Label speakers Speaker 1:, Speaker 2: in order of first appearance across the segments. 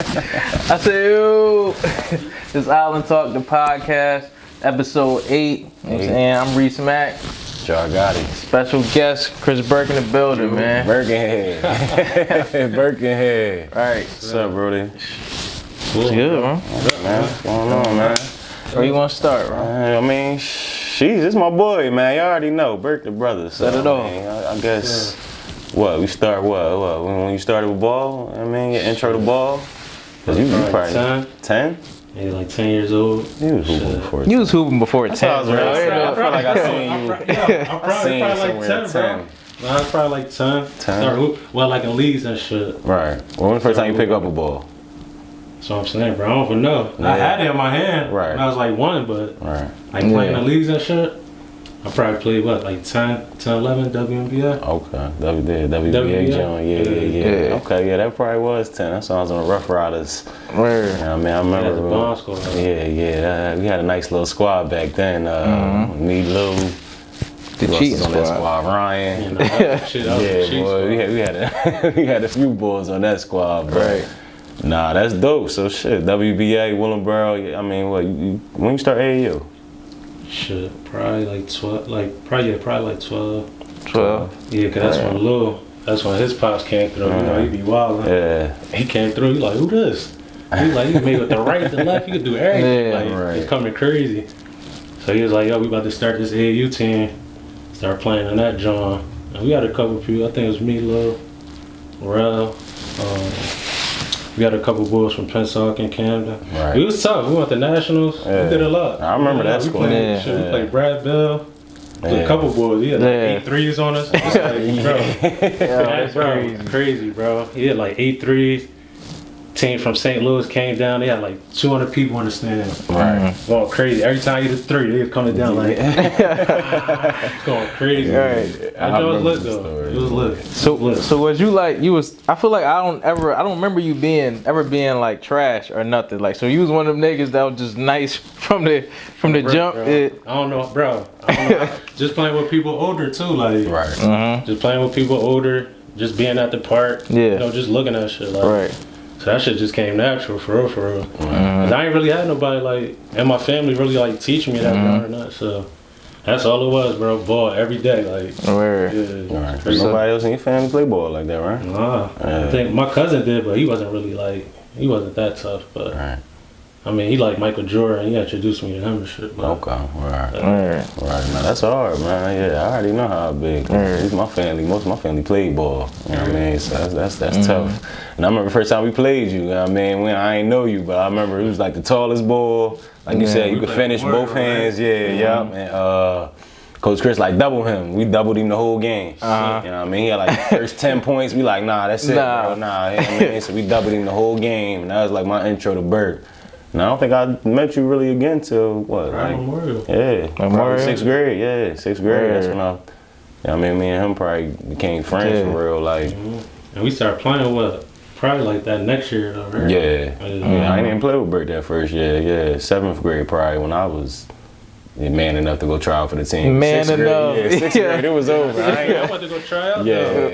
Speaker 1: I said, yo, this Island Talk, the podcast, episode 8. You know what I'm saying? I'm Reese Mack.
Speaker 2: Jargotti.
Speaker 1: Special guest, Chris Burke in the building, man.
Speaker 2: Birkenhead. Birkenhead.
Speaker 1: All right.
Speaker 2: What's up, Brody?
Speaker 1: What's good, man?
Speaker 2: What's going on, man?
Speaker 1: Where you want to start, bro?
Speaker 2: I mean, this my boy, man. You already know, Burke the brother. So,
Speaker 1: Set it off.
Speaker 2: I guess, we start when you started with ball? I mean, your intro to ball? Because you probably 10?
Speaker 3: Yeah, like 10 years old.
Speaker 2: You was hooping before 10.
Speaker 1: You was hooping before 10,
Speaker 2: I
Speaker 1: bro.
Speaker 2: feel like I seen you.
Speaker 3: I'm probably like 10, bro. Nah, I was probably like 10.
Speaker 2: 10?
Speaker 3: Well, like in leagues and shit.
Speaker 2: Right. When was the first time you picked up a ball?
Speaker 3: That's what I'm saying, bro. I don't even know.
Speaker 2: Yeah.
Speaker 3: I had it in my hand
Speaker 2: Right.
Speaker 3: when I was like 1, but
Speaker 2: Right.
Speaker 3: like playing in leagues and shit, I probably played, like 10, 11 WNBA?
Speaker 2: Okay. WBA joint. Yeah. Okay, yeah, that probably was 10. That sounds on the Rough Riders.
Speaker 1: Word.
Speaker 2: Yeah, I mean, I remember.
Speaker 3: The bomb squad.
Speaker 2: Yeah. We had a nice little squad back then. Me, Lou.
Speaker 1: The cheating
Speaker 2: on that
Speaker 1: squad.
Speaker 2: squad. Ryan.
Speaker 3: You know, that shit, that was the
Speaker 2: Yeah,
Speaker 3: cheat
Speaker 2: boy,
Speaker 3: squad.
Speaker 2: we had a few boys on that squad, bro.
Speaker 1: Right.
Speaker 2: Nah, that's dope. So shit, WBA, Willingboro. I mean, when you start AAU?
Speaker 3: Shit, probably like 12. Probably like 12.
Speaker 1: 12.
Speaker 3: Yeah, cause that's when Lil. That's when his pops came through. You know, he be wild.
Speaker 2: Yeah.
Speaker 3: He came through. He like, who this? He like, you made with the right, the left. You could do everything.
Speaker 1: Yeah,
Speaker 3: like,
Speaker 2: right.
Speaker 3: It's coming crazy. So he was like, yo, we about to start this AAU team. Start playing in that joint. And we had a couple people. I think it was me, Lil, Rel. We got a couple boys from Pensacola and Camden.
Speaker 2: Right.
Speaker 3: It was tough. We went to nationals.
Speaker 2: Yeah.
Speaker 3: We did a lot.
Speaker 2: I remember that
Speaker 3: We
Speaker 2: squad.
Speaker 3: played,
Speaker 1: Yeah.
Speaker 3: we played Brad Bell.
Speaker 2: Yeah.
Speaker 3: A couple boys. He had like 8 threes on us. It's like, bro.
Speaker 1: That's
Speaker 3: bro,
Speaker 1: crazy.
Speaker 3: crazy, bro. He had like 8 threes. Team from St. Louis came down. They had like 200 people in the stands.
Speaker 2: Right.
Speaker 3: Going crazy. Every time you hit a 3, they was coming down like it's going crazy.
Speaker 1: Right.
Speaker 3: That was lit though. It was lit.
Speaker 1: So was you like, I feel like I don't remember you ever being like trash or nothing. Like, so you was one of them niggas that was just nice from the jump.
Speaker 3: Bro. I don't know, bro. Just playing with people older too, like
Speaker 2: Right.
Speaker 3: just playing with people older, just being at the park,
Speaker 1: Yeah.
Speaker 3: you know, just looking at shit, like
Speaker 1: Right.
Speaker 3: so that shit just came natural, for real. Cause I ain't really had nobody like in my family really like teach me that or not. So that's all it was, bro. Ball every day, like
Speaker 1: Word.
Speaker 3: yeah.
Speaker 2: Right.
Speaker 3: Crazy.
Speaker 2: Nobody else in your family play ball like that, right?
Speaker 3: Nah, I think my cousin did, but he wasn't really like he wasn't that tough. But
Speaker 2: Right.
Speaker 3: I mean, he like Michael Jordan. He introduced me to him and shit. But,
Speaker 2: Okay. Right.
Speaker 1: Word.
Speaker 2: Right, man, that's hard, man. Yeah, I already know how big. Most of my family played ball. You know what I mean? So that's tough. And I remember the first time we played you. You know what I mean? I ain't know you, but I remember it was like the tallest ball. Like you said, you could finish both hands. Yeah. And Coach Chris like double him. We doubled him the whole game. You know what I mean? He had like the first 10 points. We like, nah, that's it, bro. Nah, you know what I mean? So we doubled him the whole game. And that was like my intro to Burke. And I don't think I met you really again till what? Like,
Speaker 3: Memorial.
Speaker 2: yeah, probably 6th grade. Yeah, 6th grade.
Speaker 1: Yeah.
Speaker 2: That's when I mean, me and him probably became friends for real. Like,
Speaker 3: And we started playing probably like that next year though, right?
Speaker 2: yeah. I didn't even play with Burke that first year. Yeah, 7th grade probably when I was man enough to go try out for the team.
Speaker 1: Man
Speaker 2: 6th grade,
Speaker 1: enough.
Speaker 2: yeah, 6th grade, it was over.
Speaker 3: I went to go try out.
Speaker 2: Yeah.
Speaker 3: Though.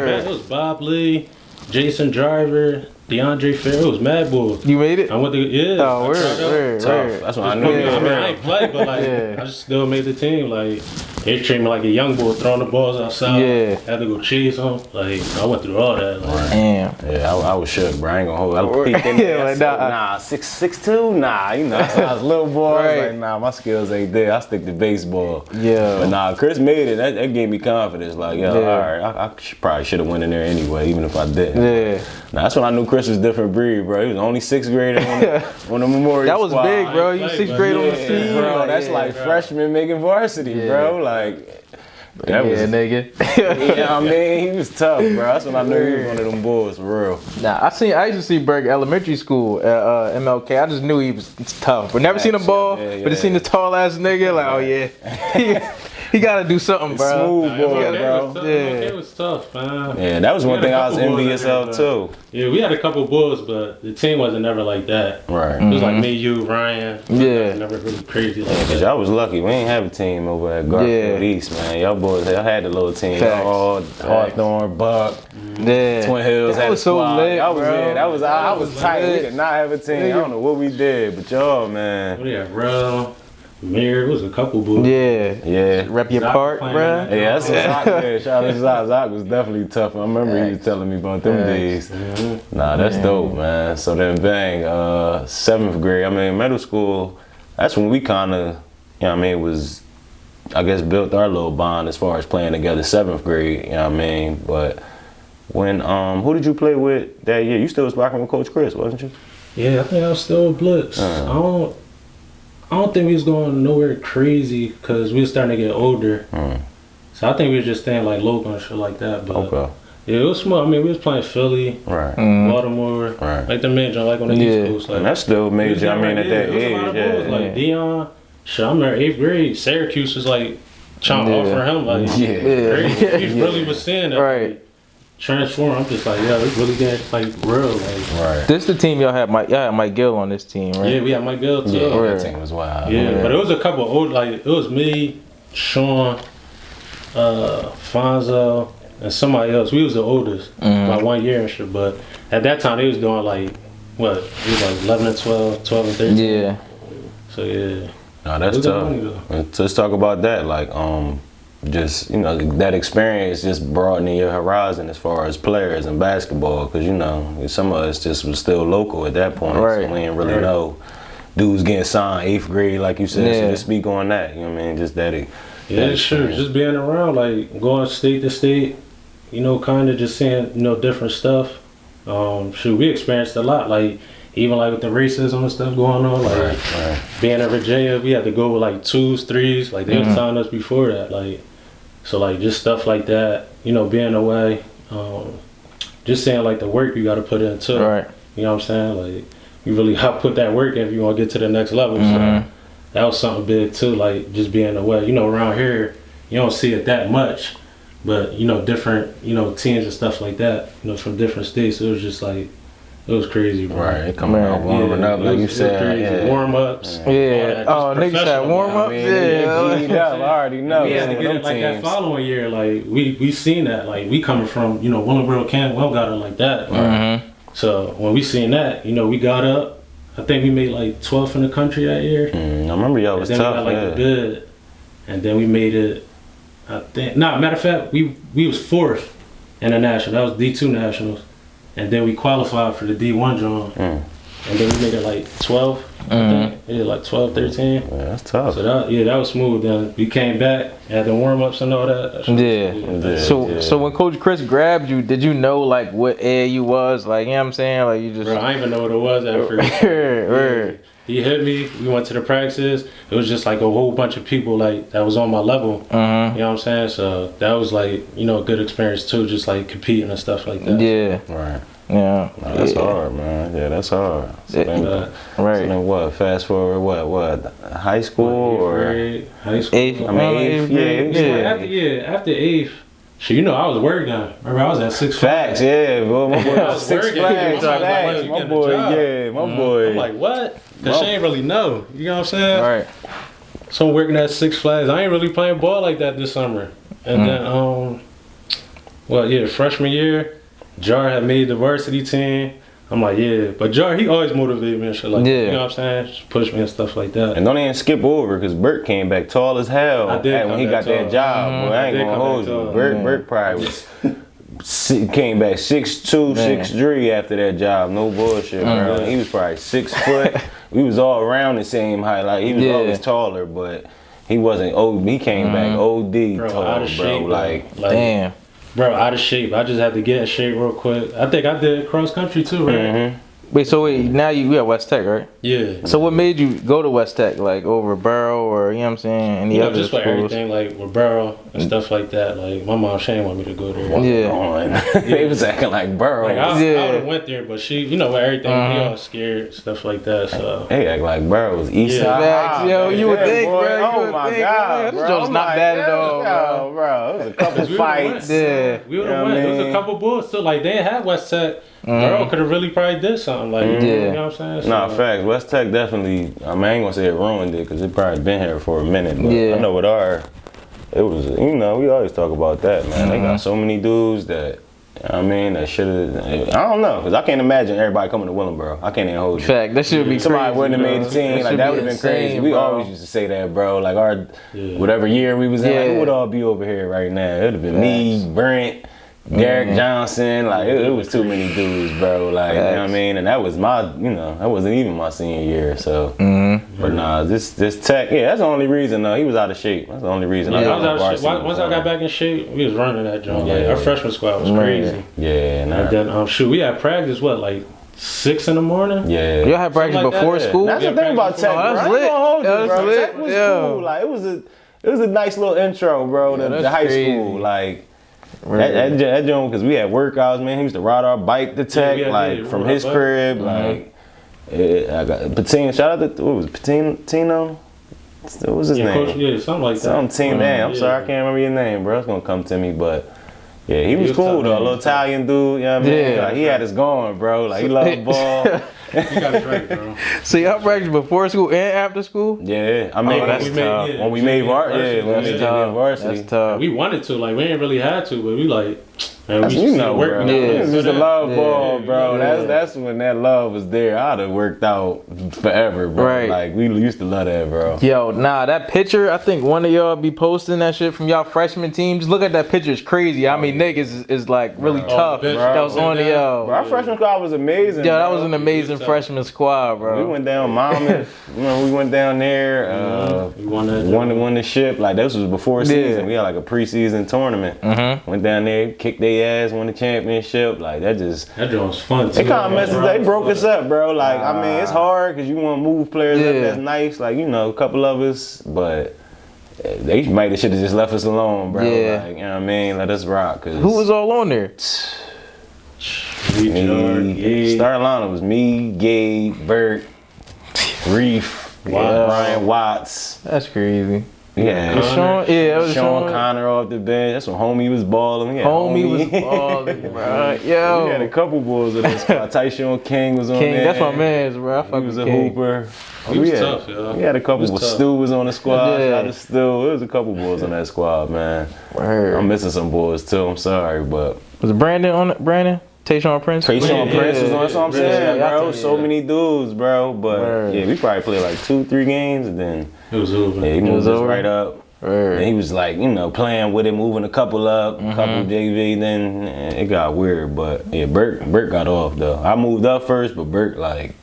Speaker 3: It was Bob Lee, Jason Driver, DeAndre Fair. It was Mad Bull.
Speaker 1: You made it?
Speaker 3: I went to
Speaker 1: Oh,
Speaker 3: I tried out.
Speaker 1: word.
Speaker 2: Tough. That's when I knew.
Speaker 3: I mean, I ain't played, but like I just still made the team. Like they treated me like a young boy, throwing the balls outside.
Speaker 1: Yeah.
Speaker 3: Had to go chase them. Like I went through all that. Like,
Speaker 1: Damn.
Speaker 2: Yeah, I was shook, bro. I ain't gonna hold it. I peeked in there.
Speaker 1: Yeah, like,
Speaker 2: nah, 6'2"? Nah, you know, I was a little boy. I was like, nah, my skills ain't there. I stick to baseball.
Speaker 1: Yeah.
Speaker 2: But nah, Chris made it. That gave me confidence. Like, yo, all right, I probably should have went in there anyway, even if I didn't.
Speaker 1: Yeah.
Speaker 2: Nah, that's when I knew Chris was a different breed, bro. He was the only 6th grader on the Memorial
Speaker 1: That was
Speaker 2: squad.
Speaker 1: big, bro. You 6th grade on the
Speaker 2: Yeah,
Speaker 1: team.
Speaker 2: bro. That's like freshman making varsity, bro. Like, that was,
Speaker 1: nigga.
Speaker 2: yeah, I mean, he was tough, bro. That's when I knew he was one of them boys, for real.
Speaker 1: Nah, I used to see Burke elementary school at MLK. I just knew he was tough, but never seen him ball. But just seen the tall ass nigga, like, oh yeah, he gotta do something, bro.
Speaker 2: Smooth boy, bro.
Speaker 3: It was tough, man.
Speaker 2: Yeah, that was one thing I was envious of too.
Speaker 3: Yeah, we had a couple bulls, but the team wasn't never like that.
Speaker 2: Right.
Speaker 3: It was like me, you, Ryan.
Speaker 1: Yeah.
Speaker 3: Never really crazy like
Speaker 2: Cause
Speaker 3: that.
Speaker 2: y'all was lucky. We ain't have a team over at Garfield East, man. Y'all boys, y'all had the little team.
Speaker 1: Facts.
Speaker 2: All Hawthorne, Buck,
Speaker 1: Yeah.
Speaker 2: Twin Hills
Speaker 1: That
Speaker 2: had
Speaker 1: was
Speaker 2: a
Speaker 1: so
Speaker 2: squad.
Speaker 1: lit,
Speaker 2: I was
Speaker 1: bro.
Speaker 2: yeah, I was tight. We did not have a team. I don't know what we did, but y'all, man.
Speaker 3: What do you have, bro? Mir, it was a couple boys.
Speaker 2: Yeah.
Speaker 1: Rep your
Speaker 3: Zach
Speaker 1: part,
Speaker 3: playing
Speaker 1: bro.
Speaker 3: in that.
Speaker 2: Yeah, that's what Zach, yeah, shout out to Zach. Zach was definitely tough. I remember he was telling me about them days. Nah, that's dope, man. So then bang, 7th grade, I mean, middle school, that's when we kind of, you know what I mean, was, I guess, built our little bond as far as playing together 7th grade, you know what I mean? But when, who did you play with that year? You still was rocking with Coach Chris, wasn't you?
Speaker 3: Yeah, I think I was still Blitz. I don't think we was going nowhere crazy because we was starting to get older. So I think we was just staying like local and shit like that. But
Speaker 2: Okay.
Speaker 3: yeah, it was small. I mean, we was playing Philly,
Speaker 2: Right.
Speaker 3: Baltimore,
Speaker 2: Right.
Speaker 3: like the major, like on the East Coast. Like,
Speaker 2: And that's still major, I mean, at that
Speaker 3: it was a lot of
Speaker 2: age,
Speaker 3: boys, like Dion. Shit, I remember 8th grade, Syracuse was like trying to offer him like crazy. He really was saying that.
Speaker 1: Right.
Speaker 3: Like, transform. I'm just like, yeah, it's really getting like real. Like,
Speaker 2: Right.
Speaker 1: This the team y'all had Mike Gill on this team, right?
Speaker 3: yeah, we had Mike Gill too.
Speaker 2: Yeah,
Speaker 1: Right.
Speaker 2: that team was wild.
Speaker 3: Yeah, but it was a couple old, like, it was me, Sean, Fonzo, and somebody else. We was the oldest by 1 year and shit, but at that time they was doing like, what, it was like 11 and 12, 12 and 13.
Speaker 1: Yeah.
Speaker 3: So yeah.
Speaker 2: No, that's
Speaker 3: It was
Speaker 2: tough.
Speaker 3: funny, though.
Speaker 2: And let's talk about that. Like, just, you know, that experience just broadening your horizon as far as players in basketball. Because, you know, some of us just was still local at that point.
Speaker 1: Right.
Speaker 2: So we didn't really know dudes getting signed 8th grade, like you said.
Speaker 1: Yeah.
Speaker 2: So just speak on that. You know what I mean? Just that.
Speaker 3: Yeah, it's true. Just being around, like, going state to state, you know, kind of just seeing, you know, different stuff. Shoot, we experienced a lot. Like, even like with the racism and stuff going on, like being in Virginia, we had to go with like 2s, 3s. Like they was telling us before that. Like, so like just stuff like that, you know, being away, just saying like the work you got to put in too.
Speaker 1: Right.
Speaker 3: You know what I'm saying? Like you really have to put that work in if you want to get to the next level. So that was something big too. Like just being away. You know, around here you don't see it that much, but you know, different, you know, teams and stuff like that. You know, from different states. It was just like. It was crazy, bro.
Speaker 2: Right, coming out warming up, like you said.
Speaker 3: Yeah. Warm ups.
Speaker 1: Yeah. Oh, niggas had warm ups.
Speaker 2: Yeah, I already know.
Speaker 3: We had to get it like that following year. Like we seen that. Like we coming from, you know, Willingboro, Canada. We don't got it like that. So when we seen that, you know, we got up. I think we made like 12th in the country that year.
Speaker 2: I remember y'all was
Speaker 3: then
Speaker 2: tough.
Speaker 3: We got like the bid, and then we made it. I think. Matter of fact, we was 4th in the national. That was D2 nationals. And then we qualified for the D1 John. And then we made it like 12, I think. Yeah, like 12, 13.
Speaker 2: Yeah, that's tough.
Speaker 3: So that was smooth. Then we came back, had the warm-ups and all that.
Speaker 1: So when Coach Chris grabbed you, did you know like what area you was? Like, you know what I'm saying? Like you just...
Speaker 3: Bro, I didn't even know what it was at first. He hit me. We went to the practices. It was just like a whole bunch of people like that was on my level. You know what I'm saying? So that was like, you know, a good experience too, just like competing and stuff like that.
Speaker 1: Yeah.
Speaker 2: Right.
Speaker 1: Yeah.
Speaker 2: No, that's hard, man. Yeah, that's hard. So then,
Speaker 1: right.
Speaker 2: So then what? Fast forward, what? High school or
Speaker 3: grade, high school?
Speaker 1: 8th.
Speaker 2: I mean, 8th.
Speaker 3: Yeah. After 8th. So you know, I was working. Remember, I was at 6
Speaker 2: Flags. Yeah, bro. My boy was Six
Speaker 3: working.
Speaker 2: Flags.
Speaker 3: Like,
Speaker 2: My boy, yeah, my boy.
Speaker 3: I'm like, what? Because she ain't really know. You know what I'm saying?
Speaker 1: Right.
Speaker 3: So I'm working at Six Flags. I ain't really playing ball like that this summer. And then, freshman year, Jar had made the varsity team. I'm like, yeah. But Jar, he always motivated me and shit like that. You know what I'm saying? Just push me and stuff like that.
Speaker 2: And don't even skip over, because Burke came back tall as hell when he got that job. Boy, I ain't gonna hold you. Burke probably was... came back 6'2", 6'3" after that job. No bullshit, bro. He was probably 6 foot. We was all around the same height. Like he was always taller, but he wasn't old. He came back OD tall,
Speaker 3: out of shape,
Speaker 2: Like
Speaker 1: damn.
Speaker 3: Bro, out of shape. I just had to get in shape real quick. I think I did cross country too, right?
Speaker 1: Wait, now you at West Tech, right?
Speaker 3: Yeah.
Speaker 1: So what made you go to West Tech, like over Barrow or, you know what I'm saying, any other
Speaker 3: just for
Speaker 1: schools?
Speaker 3: everything, like with Burrow and stuff like that. Like my mom, she didn't want me to go there.
Speaker 2: They was acting like Burrow.
Speaker 3: Like I would have went there, but she, you know, with everything, we all scared, stuff like that. So
Speaker 2: they act like Burrow was East Side.
Speaker 1: Yo, you would think,
Speaker 2: boy.
Speaker 1: bro.
Speaker 2: Oh my God,
Speaker 1: This joint's not bad at all,
Speaker 2: bro. It was a couple fights.
Speaker 3: We would have went. There was a couple bulls still. Like they didn't have West Tech. Burrow could have really probably did something. Like you know what I'm saying?
Speaker 2: Nah, facts. West Tech definitely. I mean, I ain't gonna say it ruined it because it probably been here for a minute. But I know with it was. You know, we always talk about that, man. They got so many dudes that I mean, that should have. I don't know, because I can't imagine everybody coming to Willingboro. I can't even hold you.
Speaker 1: Fact, that should be
Speaker 2: Somebody
Speaker 1: crazy,
Speaker 2: wouldn't have
Speaker 1: bro.
Speaker 2: made the team. Like, that would have been crazy. We always used to say that, bro. Like, our whatever year we was in, like, who would all be over here right now? It would have been me, Brent, Derek Johnson. Like, it was too many dudes, bro. Like, you know what I mean? And that was my, that wasn't even my senior year. So, but nah, this Tech, that's the only reason, though. He was out of shape. That's the only reason.
Speaker 3: I was out of shape. Once I got back in shape, we was running that joint. Like, our freshman squad was crazy.
Speaker 2: Yeah, nah.
Speaker 3: And then, we had practice, like 6 in the morning?
Speaker 2: Yeah.
Speaker 1: Y'all had practice before school?
Speaker 2: That's the thing about Tech, bro.
Speaker 1: That's lit.
Speaker 2: Tech was cool. Like, it was a nice little intro, bro, to high school. Like, that joint, because we had workouts, man. He used to ride our bike to Tech, from his crib. Like, I got Patino. Shout out to, what was it, Patino? What was his name?
Speaker 3: Coach, something like that.
Speaker 2: Something, I'm sorry, I can't remember your name, bro. It's going to come to me, but... Yeah, he was cool though, a little Italian dude, you know what I mean? Like, he had us going, bro. Like, he loved the ball.
Speaker 3: You got it right, bro.
Speaker 1: So y'all practiced before school and after school?
Speaker 2: Yeah, I mean, when we made varsity.
Speaker 1: That's tough.
Speaker 3: We wanted to, like, we ain't really had to, but we like, man, we
Speaker 2: used to work.
Speaker 3: Yeah,
Speaker 2: it was the love ball, bro. That's when that love was there. I'd have worked out forever, bro.
Speaker 1: Right.
Speaker 2: Like, we used to love that, bro.
Speaker 1: Yo, nah, that picture, I think one of y'all be posting that shit from y'all freshman team. Just look at that picture, it's crazy. I mean, niggas is like really tough.
Speaker 3: Bro.
Speaker 1: That was on the
Speaker 2: Bro, our freshman squad was amazing.
Speaker 1: Yeah, that was an amazing freshman squad, bro.
Speaker 2: We went down Monmouth. We went down there.
Speaker 3: We won
Speaker 2: the ship. Like, this was before season. We had like a preseason tournament. Went down there, kicked their ass, won the championship. Like, that joint
Speaker 3: was fun too.
Speaker 2: It kind of messed us. They broke us up, bro. Like, I mean, it's hard because you want to move players up. That's nice. Like, a couple of us, but they might have should have just left us alone, bro.
Speaker 1: Yeah.
Speaker 2: Like, you know what I mean? Let us rock. Cause
Speaker 1: who was all on there?
Speaker 2: Starting lineup was me, Gabe, Burke, Reef, Brian Watts.
Speaker 1: That's crazy.
Speaker 2: Yeah, Sean Connor off the bench. That's when Homie was balling.
Speaker 1: Homie was balling, bro. Yo,
Speaker 2: we had a couple bulls in that spot. Tyshawn King was on there.
Speaker 1: That's my man, bro.
Speaker 2: He was a hooper.
Speaker 3: He was tough, yo.
Speaker 2: We had a couple. Stu was on the squad. Shout out to Stu. There was a couple bulls on that squad, man. I'm missing some boys too. I'm sorry, but
Speaker 1: was Brandon on it? Brandon? Tayshawn Prince?
Speaker 2: Tayshawn Prince was on. That's what I'm saying, bro. So many dudes, bro. But we probably played like 2-3 games, and then
Speaker 3: it was over.
Speaker 2: Yeah, he moved us right up. And he was like, playing with it, moving a couple up, couple JV. Then it got weird, but yeah, Burke got off though. I moved up first, but Burke like.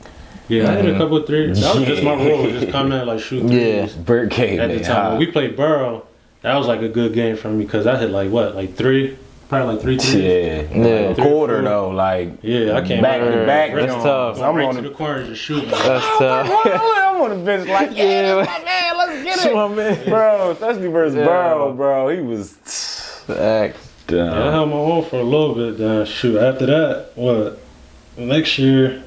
Speaker 3: Yeah, I hit a couple of threes. That was just my role, just come in like shoot threes.
Speaker 1: Yeah,
Speaker 2: Burke came
Speaker 3: at the time when we played Borough. That was like a good game for me because I hit like 3. Probably like 3 threes.
Speaker 2: Yeah. A quarter though, like
Speaker 3: I came
Speaker 2: back to back.
Speaker 1: That's tough.
Speaker 3: I'm right to the corner just shooting.
Speaker 1: That's tough.
Speaker 2: I'm on the bench like, my man, let's get it.
Speaker 1: My man.
Speaker 2: Bro, especially versus Burrow, bro. He was
Speaker 1: Facts.
Speaker 3: I held my own for a little bit. Then after that, next year,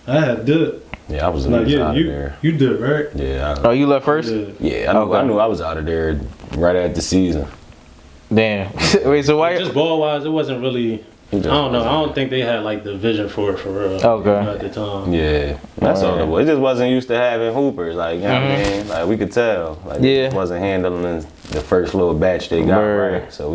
Speaker 3: I had did.
Speaker 2: Yeah, I was out of there.
Speaker 3: You did, right?
Speaker 2: Yeah.
Speaker 1: You left first?
Speaker 2: Yeah, I knew I was out of there right after the season.
Speaker 1: Damn. Wait, so why?
Speaker 3: Just ball wise, it wasn't really. I don't know. I don't think they had like the vision for it for real.
Speaker 1: Okay.
Speaker 3: At the time.
Speaker 2: Yeah, that's all it was. It just wasn't used to having hoopers. Like, you know what I mean? Like, we could tell. Like, it wasn't handling the first little batch they got right. So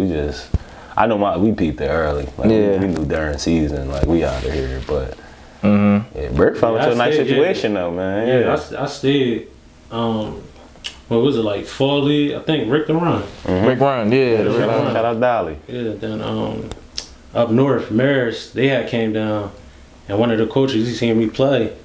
Speaker 2: I know we peeped it early. Like, we knew during season, like, we out of here. But Burke fell into a nice situation though, man.
Speaker 3: Yeah, I stayed. What was it like? Fall League? I think Rick the Run.
Speaker 1: Rick Run,
Speaker 2: Shout out Dolly.
Speaker 3: Yeah, then up north, Marist, they had came down, and one of the coaches, he seen me play,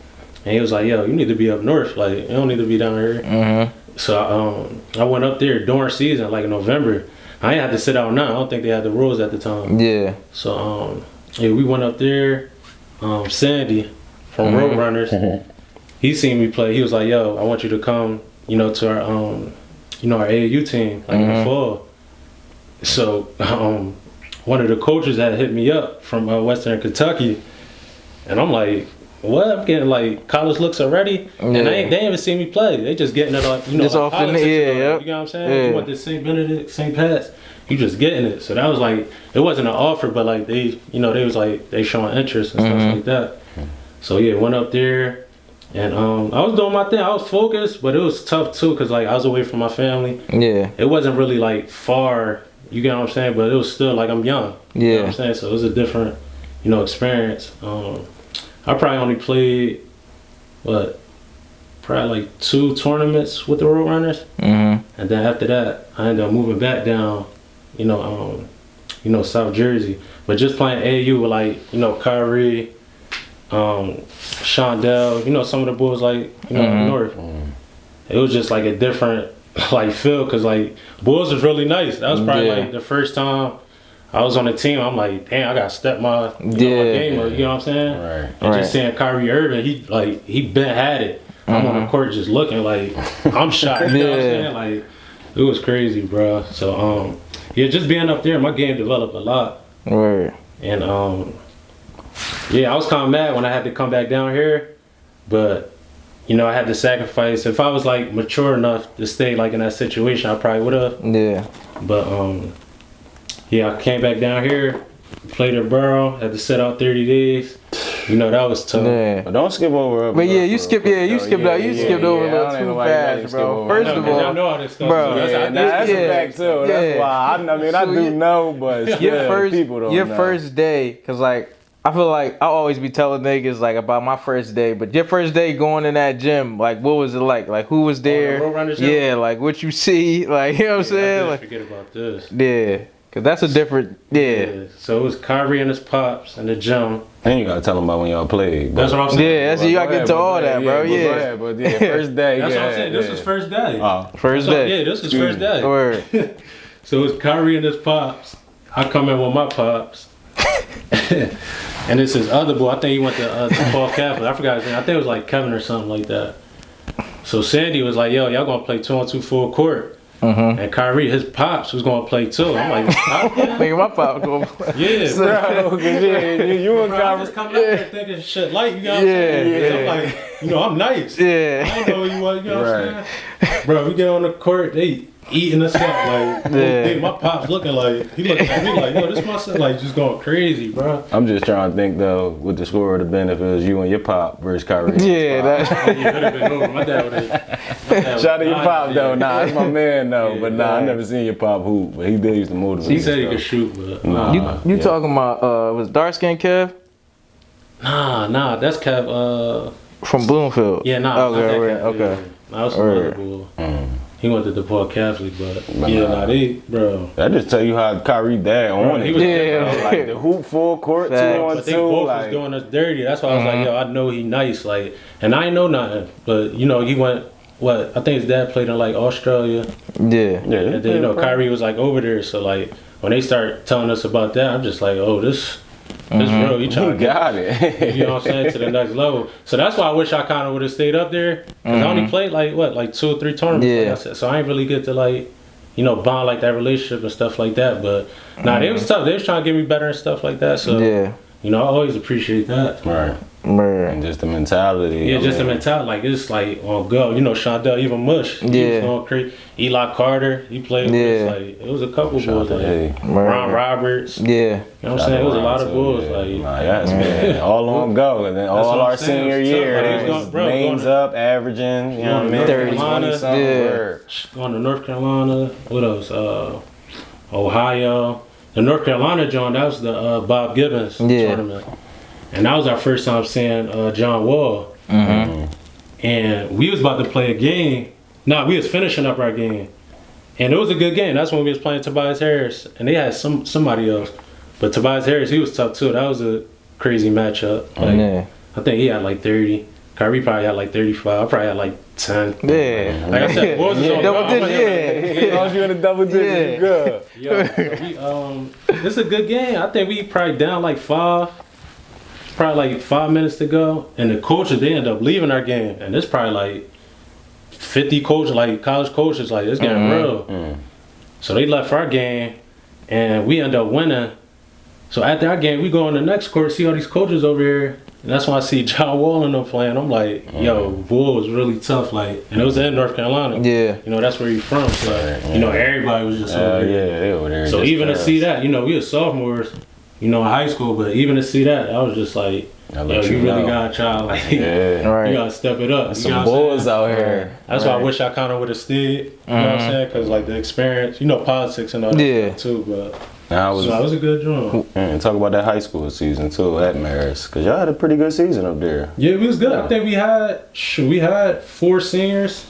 Speaker 3: and he was like, "Yo, you need to be up north. Like, you don't need to be down here." So I went up there during season, like in November. I ain't had to sit out now. I don't think they had the rules at the time.
Speaker 1: Yeah.
Speaker 3: So we went up there. Sandy from Roadrunners, he seen me play. He was like, "Yo, I want you to come." To our, our AAU team, like in the fall. So, one of the coaches had hit me up from Western Kentucky, and I'm like, "What? I'm getting like college looks already?" And they ain't even seen me play. They just getting it like,
Speaker 1: just
Speaker 3: like
Speaker 1: off in the
Speaker 3: you know what I'm saying?
Speaker 1: Yeah.
Speaker 3: You want this St. Benedict, St. Pat's, you just getting it. So that was like, it wasn't an offer, but like they was like they showing interest and stuff like that. So went up there. And I was doing my thing. I was focused, but it was tough too, cause like I was away from my family.
Speaker 1: Yeah.
Speaker 3: It wasn't really like far You get what I'm saying? But it was still like I'm young.
Speaker 1: Yeah.
Speaker 3: You know what I'm saying? So it was a different, experience. I probably only played, probably like 2 tournaments with the Roadrunners.
Speaker 1: Mm-hmm.
Speaker 3: And then after that, I ended up moving back down, South Jersey. But just playing AU with like, Kyrie, Shondell, some of the boys like, up north. It was just like a different like feel, cause like Bulls was really nice. That was probably like the first time I was on the team. I'm like, damn, I gotta step my, my game up. You know what I'm saying?
Speaker 2: Right.
Speaker 3: And just seeing Kyrie Irving, he been had it. I'm on the court just looking like I'm shot. You know what I'm saying? Like it was crazy, bro. So just being up there, my game developed a lot.
Speaker 1: Right.
Speaker 3: And I was kind of mad when I had to come back down here, but. I had to sacrifice. If I was like mature enough to stay like in that situation, I probably would have.
Speaker 1: Yeah.
Speaker 3: But I came back down here, played at Borough, had to sit out 30 days. That was tough.
Speaker 1: Yeah.
Speaker 2: But don't skip over.
Speaker 1: But yeah, you skipped over a little too fast, bro. First of all,
Speaker 3: I know all this stuff.
Speaker 1: bro,
Speaker 2: that's a fact too. That's why. I do know, but people don't know.
Speaker 1: Your first day, cause like. I feel like I always be telling niggas like about my first day, but your first day going in that gym, like what was it like? Like who was there? Yeah, like what you see, like you know what I'm saying? Like
Speaker 3: forget about this.
Speaker 1: Yeah, cause that's a different
Speaker 3: So it was Kyrie and his pops in the gym.
Speaker 2: And you gotta tell them about when y'all played.
Speaker 3: That's what I'm saying.
Speaker 1: Yeah, that's you gotta get to all that, bro. Yeah,
Speaker 2: but first day.
Speaker 3: That's what I'm saying. This was first day.
Speaker 1: First day.
Speaker 3: Yeah, this was first day.
Speaker 1: Word.
Speaker 3: So it was Kyrie and his pops. I come in with my pops. And it's his other boy. I think he went to Paul Catholic. I forgot his name. I think it was like Kevin or something like that. So Sandy was like, yo, y'all gonna play 2-on-2 full court. Mm-hmm. And Kyrie, his pops, was gonna play too. I'm like,
Speaker 1: nigga, my pops gonna play.
Speaker 3: Yeah,
Speaker 1: bro.
Speaker 2: Cause you and
Speaker 3: Kyrie just coming up there thinking shit like, you know what I'm saying? I'm like, I'm nice.
Speaker 1: Yeah.
Speaker 3: I know who you was, you know what I'm saying? Bro, we get on the court, they eating us up like, my pops looking like, he looking at me like, yo, this my son, like just going crazy, bro.
Speaker 2: I'm just trying to think though, what the score would have been if it was you and your pop versus Kyrie.
Speaker 1: Yeah, that
Speaker 3: would have been over. My dad would have.
Speaker 2: Shout out to your pop though. Nah, that's my man though. But I never seen your pop hoop. But he did used to motivate.
Speaker 3: He said he could shoot, but
Speaker 1: you talking about was dark skin Kev?
Speaker 3: Nah, that's Kev.
Speaker 1: From Bloomfield.
Speaker 3: Yeah, nah.
Speaker 1: Okay.
Speaker 3: I was from other bull. He went to DePaul Catholic, but bro.
Speaker 2: That just tell you how Kyrie dad on it.
Speaker 3: He was
Speaker 2: like the hoop full court, 2-on-2.
Speaker 3: But they both was doing us dirty. That's why I was like, yo, I know he nice. Like, and I ain't know nothing. But, he went, I think his dad played in like Australia.
Speaker 1: Yeah.
Speaker 3: And then, Kyrie was like over there. So like, when they start telling us about that, I'm just like, oh, this real. He trying to
Speaker 2: got it.
Speaker 3: You know what I'm saying, to the next level. So that's why I wish I kind of would have stayed up there. Because I only played like 2 or 3 tournaments.
Speaker 1: Yeah.
Speaker 3: Like I said. So I ain't really get to like, bond like that relationship and stuff like that. But they was tough. They was trying to get me better and stuff like that. So I always appreciate that.
Speaker 2: Right. And just the mentality.
Speaker 3: Yeah, just the mentality. Like it's like on go. Shondell, even Mush. He was going crazy. Eli Carter, he played with us. Like it was a couple boys like Ron Roberts.
Speaker 1: Yeah.
Speaker 3: You know what I'm saying? It was a lot of boys.
Speaker 2: Man. All on go. And then all our senior year, names up, averaging, you know what I mean?
Speaker 3: 30,
Speaker 2: 20 something.
Speaker 3: Going to North Carolina. What else? Ohio. The North Carolina joint, that was the Bob Gibbons tournament. And that was our first time seeing John Wall. Mm-hmm. And we was about to play a game. We was finishing up our game. And it was a good game. That's when we was playing Tobias Harris. And they had somebody else. But Tobias Harris, he was tough too. That was a crazy matchup. I think he had like 30. Kyrie probably had like 35. I probably had like 10.
Speaker 1: Yeah.
Speaker 3: Like I said, what was it?
Speaker 1: Double digit,
Speaker 2: As long as you're in a double digit, you good.
Speaker 3: It's a good game. I think we probably down like 5. Probably like 5 minutes to go, and the coaches, they end up leaving our game, and there's probably like 50 coaches, like college coaches, like it's getting real. So they left our game, and we end up winning. So after our game, we go on the next court, see all these coaches over here, and that's when I see John Wall and them playing. I'm like, yo, Bull was really tough, like, and it was in North Carolina.
Speaker 1: Yeah.
Speaker 3: That's where he's from, so everybody was just over there.
Speaker 2: They over there.
Speaker 3: So even to see that, we were sophomores. In high school, but even to see that, I was just like, Yo, you really gotta try, like, you gotta step it up.
Speaker 2: There's some boys out here.
Speaker 3: That's why I wish I kind of would have stayed. You know what I'm saying? Because, like, the experience, you know, politics and all that stuff, too, but... So that was a good job.
Speaker 2: And talk about that high school season too at Marist, because y'all had a pretty good season up there.
Speaker 3: Yeah, it was good. I think we had 4 seniors.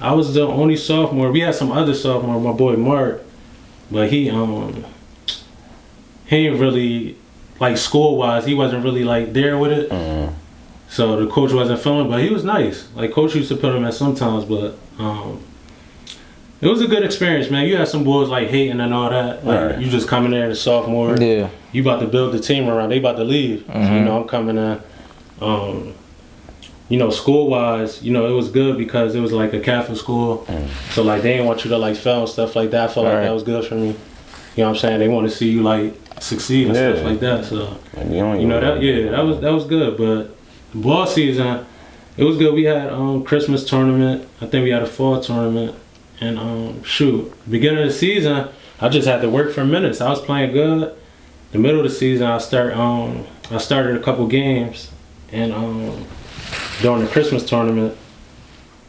Speaker 3: I was the only sophomore. We had some other sophomore, my boy Mark, but he ain't really, like, school wise, he wasn't really like there with it. So the coach wasn't feeling, but he was nice. Like, coach used to put him at sometimes, but it was a good experience, man. You had some boys like hating and all that. Like, you just coming there as a sophomore. Yeah. You about to build the team around. They about to leave. So, you know, I'm coming in. You know, school wise, you know, it was good because it was like a Catholic school. So, like, they didn't want you to, like, fail and stuff like that. I felt like that was good for me. You know what I'm saying? They want to see you, like, succeed and stuff like that. So, you know, that was good. But the ball season, it was good. We had Christmas tournament. I think we had a fall tournament. And beginning of the season, I just had to work for minutes. I was playing good. The middle of the season, I started a couple games, and during the Christmas tournament,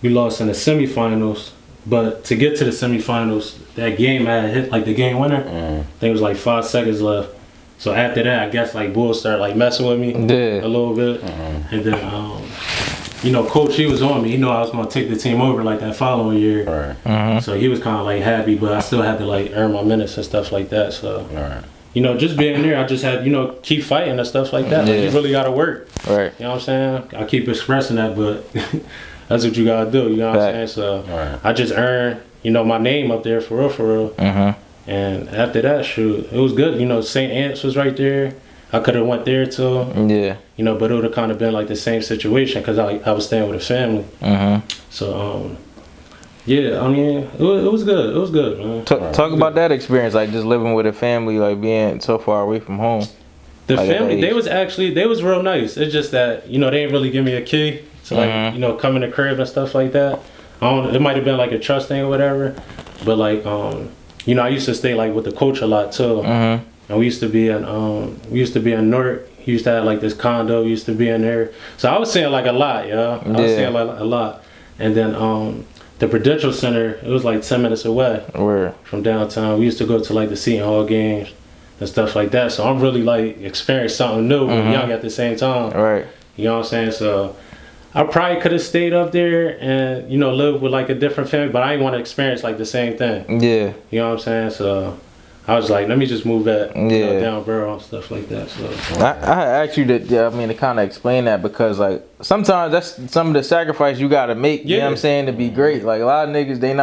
Speaker 3: we lost in the semifinals. But to get to the semifinals, that game I had hit like the game winner. I think it was like 5 seconds left. So after that, I guess like Bulls started like messing with me a little bit, and then. You know, coach, he was on me. He knew I was going to take the team over like that following year. So he was kind of like happy, but I still had to like earn my minutes and stuff like that. So, you know, just being there, I just had, you know, keep fighting and stuff like that. Like, you really got to work. You know what I'm saying? I keep expressing that, but that's what you got to do. You know what I'm saying? So I just earned, you know, my name up there for real. And after that, shoot, it was good. You know, St. Anne's was right there. I could have went there too. You know, but it would have kind of been like the same situation because I was staying with a family. So, yeah, I mean, it was good. It was good, man.
Speaker 1: Talk about that experience, like just living with a family, like being so far away from home.
Speaker 3: The family, they was real nice. It's just that, you know, they didn't really give me a key to like, you know, come in the crib and stuff like that. It might have been like a trust thing or whatever, but like, you know, I used to stay like with the coach a lot too. And we used to be in Newark. He used to have like this condo. We used to be in there. So I was seeing like a lot, I was seeing like a lot. And then the Prudential Center, it was like 10 minutes away from downtown. We used to go to like the Seton Hall games and stuff like that. So I'm really like experiencing something new and young at the same time. You know what I'm saying? So I probably could have stayed up there and, you know, lived with like a different family, but I didn't want to experience like the same thing. You know what I'm saying? So I was like, let me just move back, you know, down Borough and stuff like that. So
Speaker 1: I asked you to kind of explain that because like sometimes that's some of the sacrifice you got to make. You know what I'm saying, to be great. Like a lot of niggas, they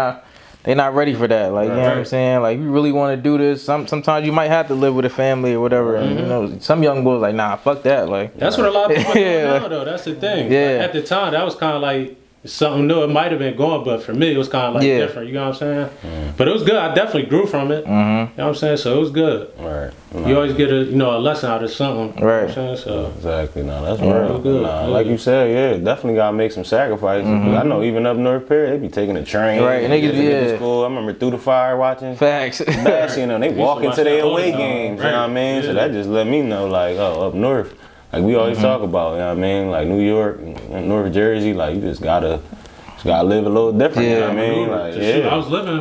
Speaker 1: not ready for that. Like you know what I'm saying. Like you really want to do this. Sometimes you might have to live with a family or whatever. And, you know, some young boys like, nah, fuck that. Like
Speaker 3: that's what a lot of people do now though. That's the thing. Like, at the time, that was kind of like something new. It might have been going, but for me, it was kind of like different. You know what I'm saying? But it was good. I definitely grew from it. You know what I'm saying? So it was good. You always get a lesson out of something. You know what I'm saying? So
Speaker 2: exactly. No, that's real. Good. Like you said, definitely gotta make some sacrifices. I know even up North Pier, they be taking the train. Niggas to school. I remember Through the Fire watching.
Speaker 1: Facts.
Speaker 2: You know, they walk into their away games. You know what I mean? So that just let me know, like, oh, up north. Like we always talk about, you know what I mean? Like New York, North Jersey, like you just gotta live a little different, you know what I mean? Like,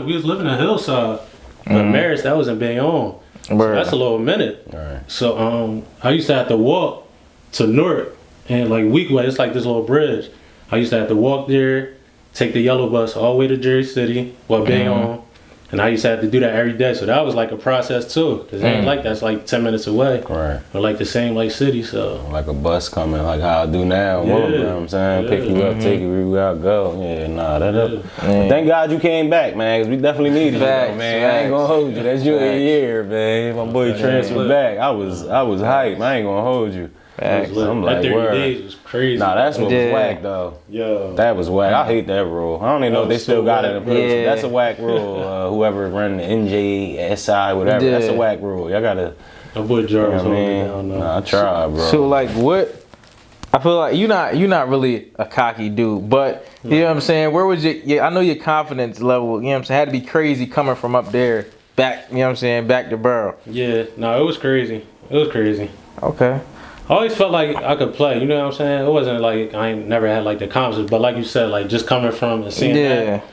Speaker 3: we was living in Hillside, but Marist, that was in Bayonne. So that's a little minute. So I used to have to walk to Newark, and like Weekway, it's like this little bridge. I used to have to walk there, take the yellow bus all the way to Jersey City, Bayonne. And I used to have to do that every day, so that was like a process too. Cause it ain't like that's like 10 minutes away, or like the same like city. So
Speaker 2: like a bus coming, like how I do now. You know what I'm saying? Pick you up, take you where you gotta go. Thank God you came back, man, cause we definitely needed you, man. I ain't gonna hold you. That's your year, man. My boy transferred back. I was hyped. I ain't gonna hold you. I'm like,
Speaker 3: that 30 days was crazy.
Speaker 2: Nah, that's what was whack though. That was whack. I hate that rule. I don't even know if they still got it in place. That's a whack rule. Whoever run the NJ, whatever, that's a whack rule. Y'all gotta.
Speaker 3: My boy Jarvis, you know what I mean?
Speaker 2: I tried, bro.
Speaker 1: So like, what? I feel like you're not really a cocky dude, but you know what I'm saying. Where was your? I know your confidence level. You know what I'm saying. Had to be crazy coming from up there back. You know what I'm saying. Back to Borough.
Speaker 3: Yeah. No, it was crazy. It was crazy.
Speaker 1: Okay.
Speaker 3: I always felt like I could play. You know what I'm saying? It wasn't like I ain't never had like the confidence, but like you said, like just coming from and seeing that,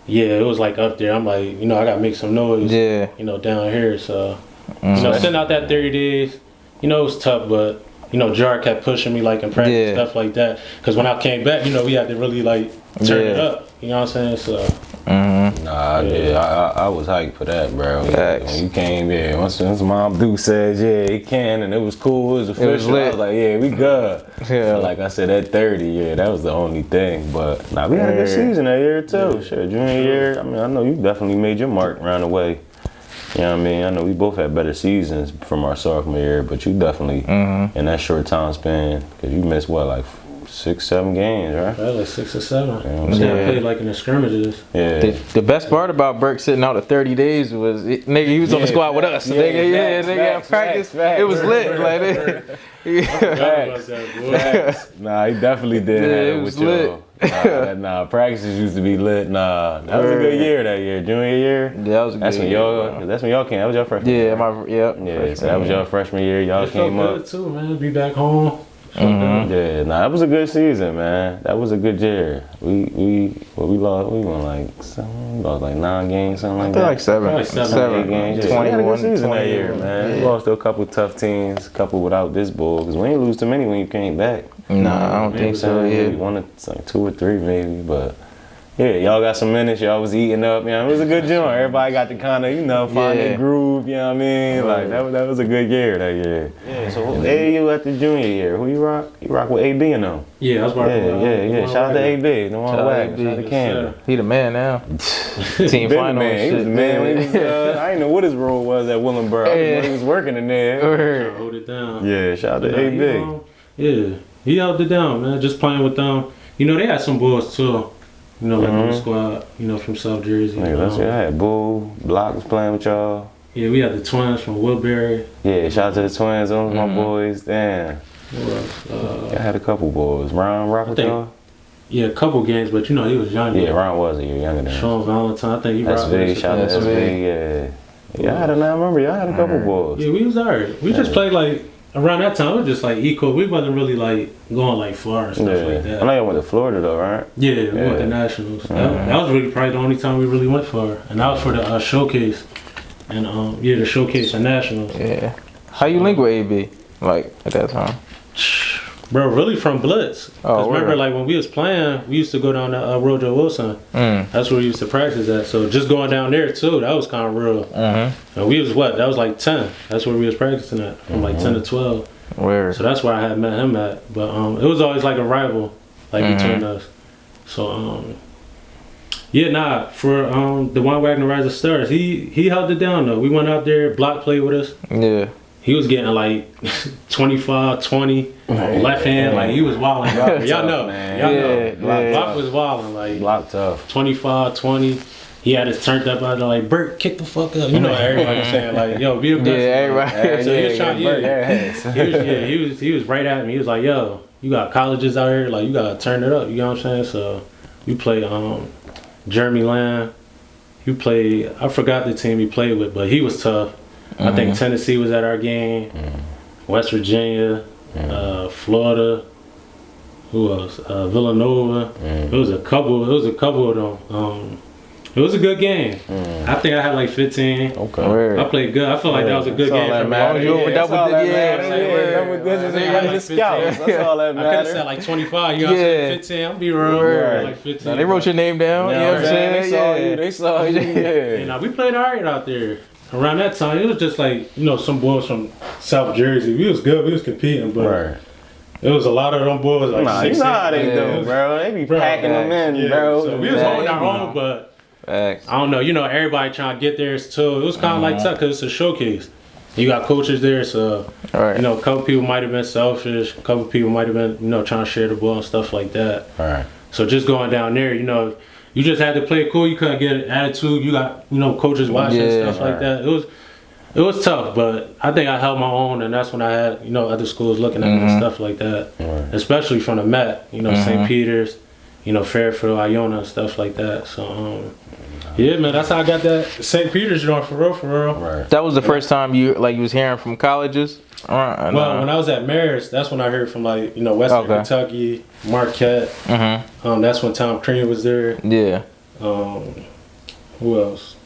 Speaker 3: it was like up there. I'm like, you know, I gotta make some noise. Yeah. You know, down here. So, you know, sitting out that 30 days, you know, it was tough, but you know, Jar kept pushing me like in practice stuff like that. Because when I came back, you know, we had to really like turn it up. You know what I'm saying? So.
Speaker 2: Nah, I was hyped for that, bro. When you came here, once Mom Duke said, he can, and it was cool, it was official. I was like, we good. But like I said, at 30, that was the only thing. But nah, we had a good season that year too. Shit, junior year, I mean, I know you definitely made your mark around the way. You know what I mean? I know we both had better seasons from our sophomore year, but you definitely, in that short time span, because you missed what, like 6-7 games, right?
Speaker 3: Probably like 6 or 7. I played like in the scrimmages.
Speaker 1: Yeah. The best part about Burke sitting out the 30 days was, he was on the squad with us. Nigga, practice. It was lit. Like,
Speaker 2: Nah, he definitely did have it with y'all. Nah, practices used to be lit. Nah, that was a good year that year. Junior year.
Speaker 1: Yeah, that was a good year.
Speaker 2: That's when y'all came. That was your freshman year. So that was your freshman year. Y'all came up.
Speaker 3: Good too, man. Be back home.
Speaker 2: Yeah, that was a good season, man. That was a good year. We lost. We won like 9 games, something like that.
Speaker 1: Like 7
Speaker 2: games. We had a good season that year, man. We lost to a couple tough teams, a couple without this bull, because we ain't lose too many when you came back.
Speaker 1: Nah, I don't think so.
Speaker 2: Maybe like 2 or 3, maybe, but. Yeah, y'all got some minutes. Y'all was eating up. You know, it was a good joint. Everybody got to kind of, you know, find their groove. You know what I mean? Like that was a good year that year. Yeah. So AAU at the junior year, who you rock? You rock with AB or no?
Speaker 3: Yeah, I was rocking.
Speaker 2: Yeah. Shout out to AB. No one whack. Shout out to Canada.
Speaker 1: He the man now. Team final.
Speaker 2: He was the man. I didn't know what his role was at Willingboro. I just know he was working in there.
Speaker 3: Hold it down.
Speaker 2: Yeah. Shout out to AB.
Speaker 3: He held it down, man. Just playing with them. You know, they had some boys too. You know, like on the squad, you know, from South Jersey.
Speaker 2: Yeah, that's it. I had Bull, Block was playing with y'all.
Speaker 3: Yeah, we had the twins from Woodbury.
Speaker 2: Yeah, shout out to the twins, those my boys. Damn. I had a couple boys. Ron rock with y'all?
Speaker 3: Yeah, a couple games, but you know, he was younger.
Speaker 2: Yeah, Ron was a year younger than him.
Speaker 3: Sean Valentine, I think he rocked with us.
Speaker 2: Shout out to SV, yeah. I remember y'all had a couple boys.
Speaker 3: Yeah, we was alright. We just played like, around that time, it was just like equal. We wasn't really like going like far and stuff like that.
Speaker 2: I know y'all went to Florida though, right?
Speaker 3: Yeah, we went to Nationals. That was really probably the only time we really went far. And that was for the showcase. And the showcase and Nationals.
Speaker 1: Yeah. How you link with AB, like, at that time?
Speaker 3: Bro, really from Blitz. Because remember, like, when we was playing, we used to go down to Rojo Wilson. That's where we used to practice at. So just going down there, too, that was kind of real. And we was what? That was like 10. That's where we was practicing at, from like 10 to 12.
Speaker 1: Where?
Speaker 3: So that's where I had met him at. But it was always like a rival, like, between us. So, for the Juan Wagner Rise of Stars, he held it down, though. We went out there, Block played with us. Yeah. He was getting like 25, 20, left hand, like he was wilding. Y'all know. Block was wilding, like
Speaker 2: Block tough.
Speaker 3: 25, 20. He had it turned up out there like, Burke, kick the fuck up. You know, everybody saying like, yo, be a good.
Speaker 1: Everybody.
Speaker 3: So he was trying, he was right at me. He was like, yo, you got colleges out here, like you gotta turn it up. You know what I'm saying? So we played Jeremy Lamb. He played, I forgot the team he played with, but he was tough. I think Tennessee was at our game, West Virginia, Florida. Who else? Villanova. It was a couple of them. It was a good game. I think I had like 15. Okay. I played good. I feel like that was a good game for me.
Speaker 2: That's all that matters. That's all that matters.
Speaker 3: I could have said like 25. You know what I'm saying? 15. I'll be real. Like 15.
Speaker 1: They wrote your name down. You know what I'm saying?
Speaker 2: They saw you.
Speaker 3: Yeah. We played alright out there. Around that time, it was just like, you know, some boys from South Jersey. We was good. We was competing, but it was a lot of them boys like 6'8".
Speaker 2: You know how they do, bro. They be packing them in, bro.
Speaker 3: So we was holding our own, but I don't know. You know, everybody trying to get theirs too. It was kind of like tough because it's a showcase. You got coaches there, so you know, a couple people might have been selfish. A couple people might have been, you know, trying to share the ball and stuff like that. So just going down there, you know, you just had to play cool. You couldn't get an attitude. You got, you know, coaches watching and stuff like that. It was tough, but I think I held my own, and that's when I had, you know, other schools looking at me and stuff like that. Especially from the Met, you know, St. Peter's, you know, Fairfield, Iona, and stuff like that. So, yeah, man, that's how I got that St. Peter's joint for real.
Speaker 1: That was the first time you was hearing from colleges?
Speaker 3: Well, when I was at Marist, that's when I heard from like Western Kentucky, Marquette. That's when Tom Crean was there.
Speaker 1: Yeah.
Speaker 3: Who else?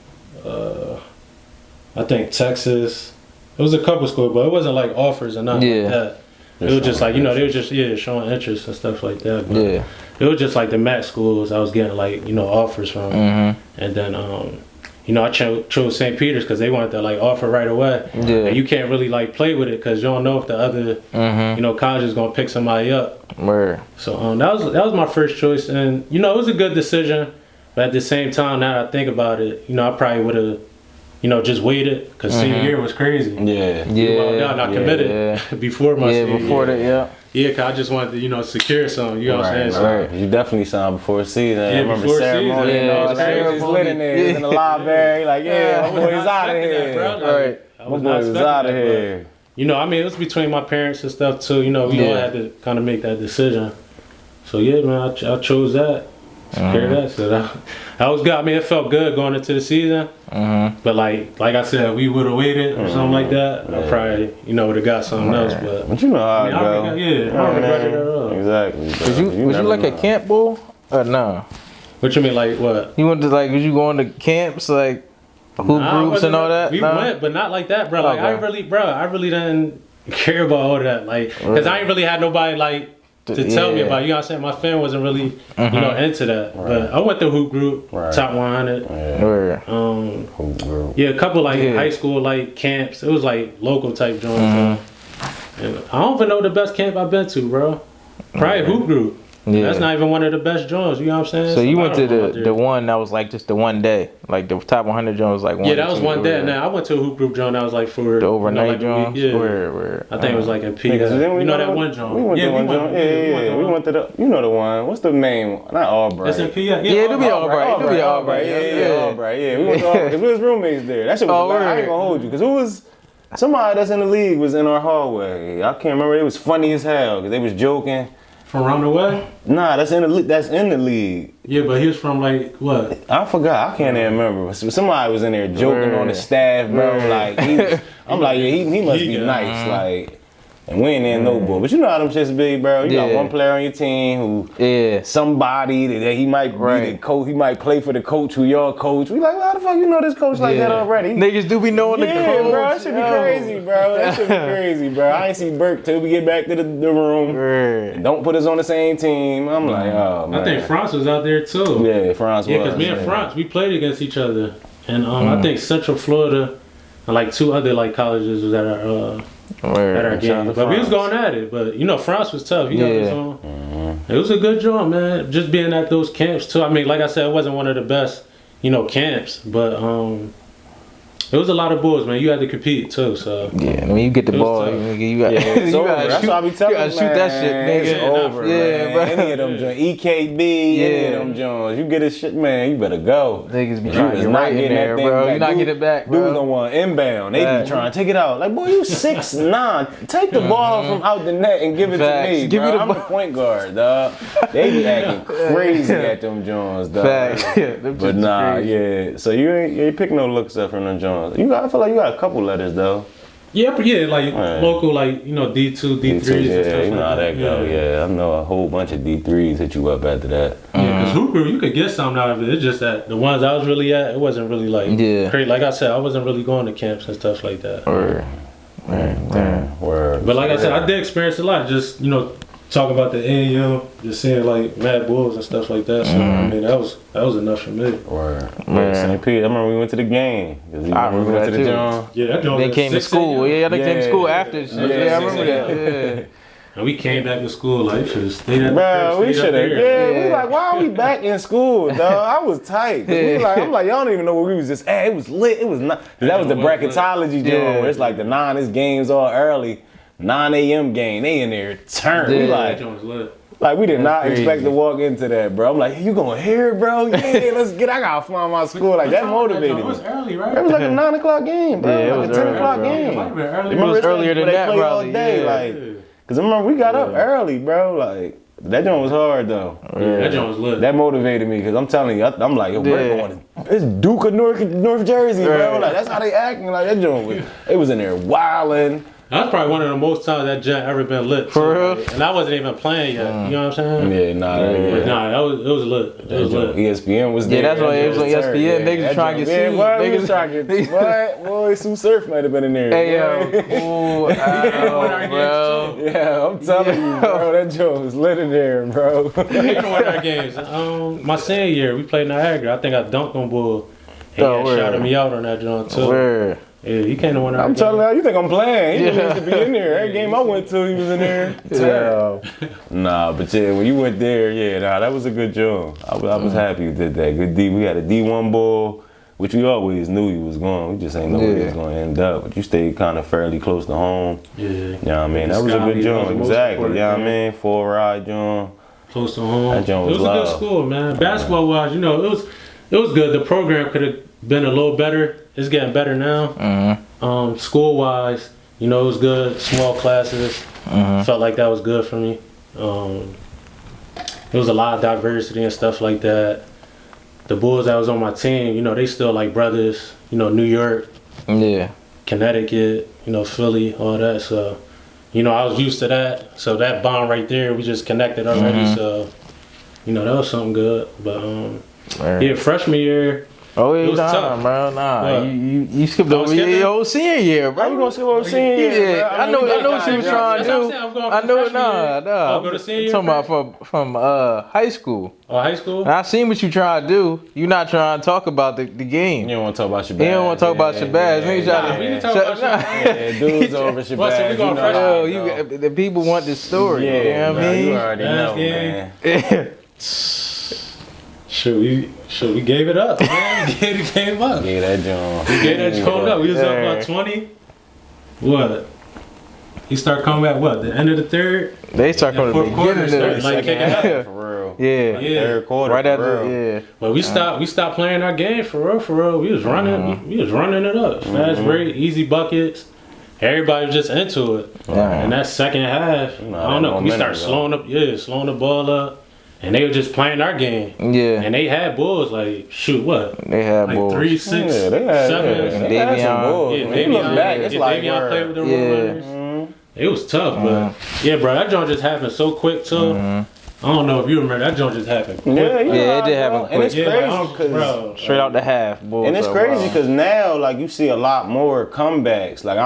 Speaker 3: I think Texas. It was a couple schools, but it wasn't like offers or nothing like that. It was just like they were just showing interest and stuff like that. But it was just like the MAC schools I was getting like offers from, and then I chose St. Peter's because they wanted to like offer right away. Yeah. And you can't really like play with it because you don't know if the other college is gonna pick somebody up.
Speaker 1: Word.
Speaker 3: So that was my first choice, and it was a good decision. But at the same time, now that I think about it, I probably would have. Just waited because senior year was crazy.
Speaker 2: Yeah.
Speaker 3: I committed before my senior year.
Speaker 1: Yeah,
Speaker 3: because I just wanted to, secure something. You know what I'm saying?
Speaker 2: Right. You definitely signed before season. I remember
Speaker 3: before
Speaker 2: ceremony.
Speaker 3: season.
Speaker 2: Ceremony's lit in there. In the library. Like, my boy is out of here.
Speaker 1: Right.
Speaker 2: My boy was out of here.
Speaker 3: It was between my parents and stuff too. We all had to kind of make that decision. So yeah, man, I chose that. Secure that. So that was good. I mean, it felt good going into the season. But like I said, we would have waited or something like that. I probably, would have got something else. But
Speaker 2: you know how it go.
Speaker 3: I don't regret it at all.
Speaker 2: Exactly.
Speaker 1: Was you like a camp bull or no?
Speaker 3: What you mean, like what?
Speaker 1: You went to was you going to camps like hoop groups and all that?
Speaker 3: We went, but not like that, bro. Like I really didn't care about all that, like, cause I ain't really had nobody like. To tell me about, you know what I'm saying? My family wasn't really, into that. Right. But I went to hoop group, top 100.
Speaker 2: Hoop group.
Speaker 3: Yeah, a couple high school camps. It was like local type joints. And I don't even know the best camp I've been to, bro. Probably hoop group. Yeah. That's not even one of the best joints, you know what I'm saying?
Speaker 1: So you went to the one that was like just the one day, like the top 100 joint was like one.
Speaker 3: Yeah, that was one day. Now I went to a hoop group joint that was like for
Speaker 1: the overnight joint.
Speaker 3: Yeah, where I think it was like in P. That one joint.
Speaker 2: We went to one joint. Yeah. We went to the the one. What's the name? Not Albright.
Speaker 3: It's in P. Yeah,
Speaker 1: it'll be Albright. It'll be Albright.
Speaker 2: Yeah, Albright. Yeah, we went to Albright. We was roommates there. That shit was. I ain't gonna hold you because it was. Somebody that's in the league was in our hallway. I can't remember. It was funny as hell because they was joking.
Speaker 3: From around the way?
Speaker 2: Nah, that's in the league.
Speaker 3: Yeah, but he was from like what?
Speaker 2: I forgot. I can't even remember. Somebody was in there joking on the staff, bro. Like I'm like, yeah, he must be nice, like. And we ain't in no bull. But you know how them shits be, bro. You got one player on your team who somebody that he might be the coach, he might play for the coach who your coach. We like, how the fuck you know this coach like that already?
Speaker 1: Niggas do be knowing the coach.
Speaker 2: Yeah, bro, that should be crazy, bro. That should be crazy, bro. I ain't see Burke till we get back to the room. And don't put us on the same team. I'm like, oh man.
Speaker 3: I think France was out there too.
Speaker 2: Yeah, France was.
Speaker 3: Yeah, because me and France, we played against each other. And I think Central Florida and like two other like colleges was at our game. But we was going at it. But France was tough. He got his own. It was a good job, man. Just being at those camps too. I mean, like I said, it wasn't one of the best, camps, but it was a lot of bulls, man. You had to compete too, so.
Speaker 1: Yeah, when you get the ball, you got
Speaker 2: that's what I be telling you, man.
Speaker 1: Shoot that shit, nigga.
Speaker 2: It's over, man.
Speaker 1: Bro.
Speaker 2: Any of them joints, EKB, any of them joints, you get a shit, man, you better go.
Speaker 1: Niggas be trying to get right in there, bro. You not get it back, bro.
Speaker 2: Dudes don't want inbound. They be trying to take it out. Like, boy, you 6'9". Take the ball from out the net and give it to me, bro. I'm the point guard, dog. They be acting crazy at them joints, dog. But nah, yeah. So you ain't pick no looks up from them joints. I feel like you got a couple letters though.
Speaker 3: Yeah, like local, like D2, D3s.
Speaker 2: Yeah, you know how that go. Yeah, I know a whole bunch of D3s hit you up after that.
Speaker 3: Yeah, because hoop group, you could get something out of it. It's just that the ones I was really at, it wasn't really like crazy. Like I said, I wasn't really going to camps and stuff like that.
Speaker 2: Word.
Speaker 3: But like I said, I did experience a lot. Just talk about the AAU, just seeing like Mad Bulls and stuff like that. So I mean, that was enough for me.
Speaker 2: Man, St. Pete. I remember we went to the game.
Speaker 1: I remember that too.
Speaker 3: Yeah, that joint.
Speaker 1: They came to school. Yeah, they came to school after. Yeah, I remember that. Yeah.
Speaker 3: And we came back to school like should have stayed at
Speaker 2: bro, we should have. Yeah, we like, why are we back in school, dog? I was tight. I'm like, y'all don't even know where we was just at. It was lit. It was not. That was the bracketology joint. Where it's like the this games all early. 9 a.m. game, they in there turn. We like we did not expect to walk into that, bro. I'm like, hey, you going here, bro? Yeah, let's get. I gotta fly my school. Like that motivated me.
Speaker 3: It was early, right?
Speaker 2: It was like a 9 o'clock game, bro.
Speaker 1: Yeah, it was
Speaker 2: like a 10 o'clock game.
Speaker 1: It was earlier than that, probably.
Speaker 2: Cause I remember we got up early, bro. Like that joint was hard though.
Speaker 3: Yeah, that joint was lit.
Speaker 2: That motivated me because I'm telling you, I'm like, yo, we're going. It's Duke of North Jersey, bro. Like that's how they acting. Like that joint was. It was in there wilding.
Speaker 3: That's probably one of the most times that gym ever been lit.
Speaker 1: For real?
Speaker 3: Like, and I wasn't even playing yet. You know what I'm saying?
Speaker 2: Yeah, nah,
Speaker 3: But nah, it was lit. It was lit.
Speaker 2: ESPN was there.
Speaker 1: Yeah, that's why it was on ESPN. Niggas was trying to get sued.
Speaker 2: Niggas was trying to get what? Boy, Sue Surf might have been in there.
Speaker 1: Hey, yo. Ooh, bro.
Speaker 2: Yeah, I'm telling you, bro. That joke was lit in there, bro.
Speaker 3: He can win our games. My senior year, we played Niagara. I think I dunked on Bull. He shouted me out on that joint, too.
Speaker 1: Word.
Speaker 3: Yeah, he came to win our
Speaker 2: I'm
Speaker 3: game.
Speaker 2: telling you, you think I'm playing? He used to be in there. Every game I went to, he was in there.
Speaker 1: Yeah.
Speaker 2: Nah, but yeah, when you went there, that was a good job. I was happy you did that. Good D. We had a D1 ball, which we always knew he was going. We just ain't know where he was going to end up. But you stayed kind of fairly close to home.
Speaker 3: Yeah.
Speaker 2: You know what I mean? That was a good job. Exactly. You know what I mean? 4-ride job.
Speaker 3: Close to home.
Speaker 2: That joint was
Speaker 3: a good school, man. Basketball wise, it was good. The program could have been a little better. It's getting better now. School wise, it was good. Small classes. Felt like that was good for me. There was a lot of diversity and stuff like that. The Bulls that was on my team, they still like brothers. New York, Connecticut, Philly, all that. So, I was used to that. So that bond right there, we just connected already. So, that was something good. But freshman year.
Speaker 1: Oh yeah,
Speaker 3: it was tough.
Speaker 1: Bro. Nah, you skipped over your whole senior year, bro.
Speaker 2: How you gonna skip over senior year?
Speaker 1: Yeah, I know what you was trying to do.
Speaker 3: I
Speaker 1: know it. Nah.
Speaker 3: Go to senior year.
Speaker 1: Talking about from high school.
Speaker 3: Oh, high school.
Speaker 1: I seen what you trying to do. You not trying to talk about the game.
Speaker 2: You don't want to talk about Shabazz.
Speaker 1: You don't want to talk about Shabazz.
Speaker 3: We can talk about
Speaker 2: Shabazz. Dudes over Shabazz.
Speaker 1: The people want this story.
Speaker 2: Yeah,
Speaker 1: you know what I mean?
Speaker 2: You already know, man.
Speaker 3: Shoot, we gave it up, man. We gave the game up.
Speaker 2: Gave that joint.
Speaker 3: We gave that joint up. We was up about 20. What? He started coming back, the end of the third?
Speaker 1: They start coming to the beginning of the
Speaker 3: second half.
Speaker 2: For real.
Speaker 1: Yeah.
Speaker 2: Third quarter.
Speaker 1: Right after, yeah.
Speaker 3: But we stopped playing our game for real. We was running, we was running it up. Fast break, easy buckets. Everybody was just into it. And that second half, I don't know, we started slowing the ball up. And they were just playing our game.
Speaker 1: Yeah.
Speaker 3: And they had Bulls what?
Speaker 1: They had
Speaker 3: like
Speaker 1: Bulls.
Speaker 3: 3, 6,
Speaker 2: yeah, they had,
Speaker 3: 7.
Speaker 2: They had some Bulls.
Speaker 3: Yeah,
Speaker 2: Davion
Speaker 3: played with the Roadrunners. It was tough, but bro, that joint just happened so quick too. I don't know if you remember, that joint just happened quick.
Speaker 1: Yeah, it did happen quick.
Speaker 2: And it's crazy because
Speaker 1: straight out the half, Bulls.
Speaker 2: And it's crazy because now, like, you see a lot more comebacks. Like,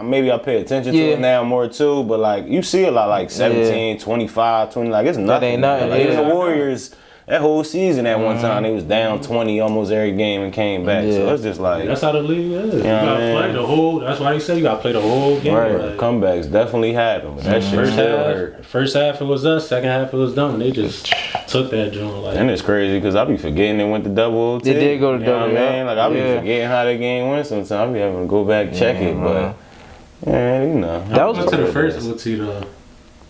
Speaker 2: maybe I pay attention to it now more too, but like, you see a lot like 17, 25, 20. Like, it's nothing.
Speaker 1: That ain't nothing.
Speaker 2: Like, even the Warriors, that whole season at one time, they was down 20 almost every game and came back. So it's just like,
Speaker 3: that's how the league is. You gotta play the whole. That's why they say you gotta play the whole game.
Speaker 2: Right.
Speaker 3: Like,
Speaker 2: comebacks definitely happen, but that shit still hurt.
Speaker 3: First half it was us, second half it was them. They just took that joint. Like,
Speaker 2: and it's crazy because I be forgetting they went to double OT.
Speaker 1: They did go to double.
Speaker 2: You know what I mean? Like, I be forgetting how that game went sometimes. I be having to go back check it, but
Speaker 1: that was
Speaker 3: to the first OT though.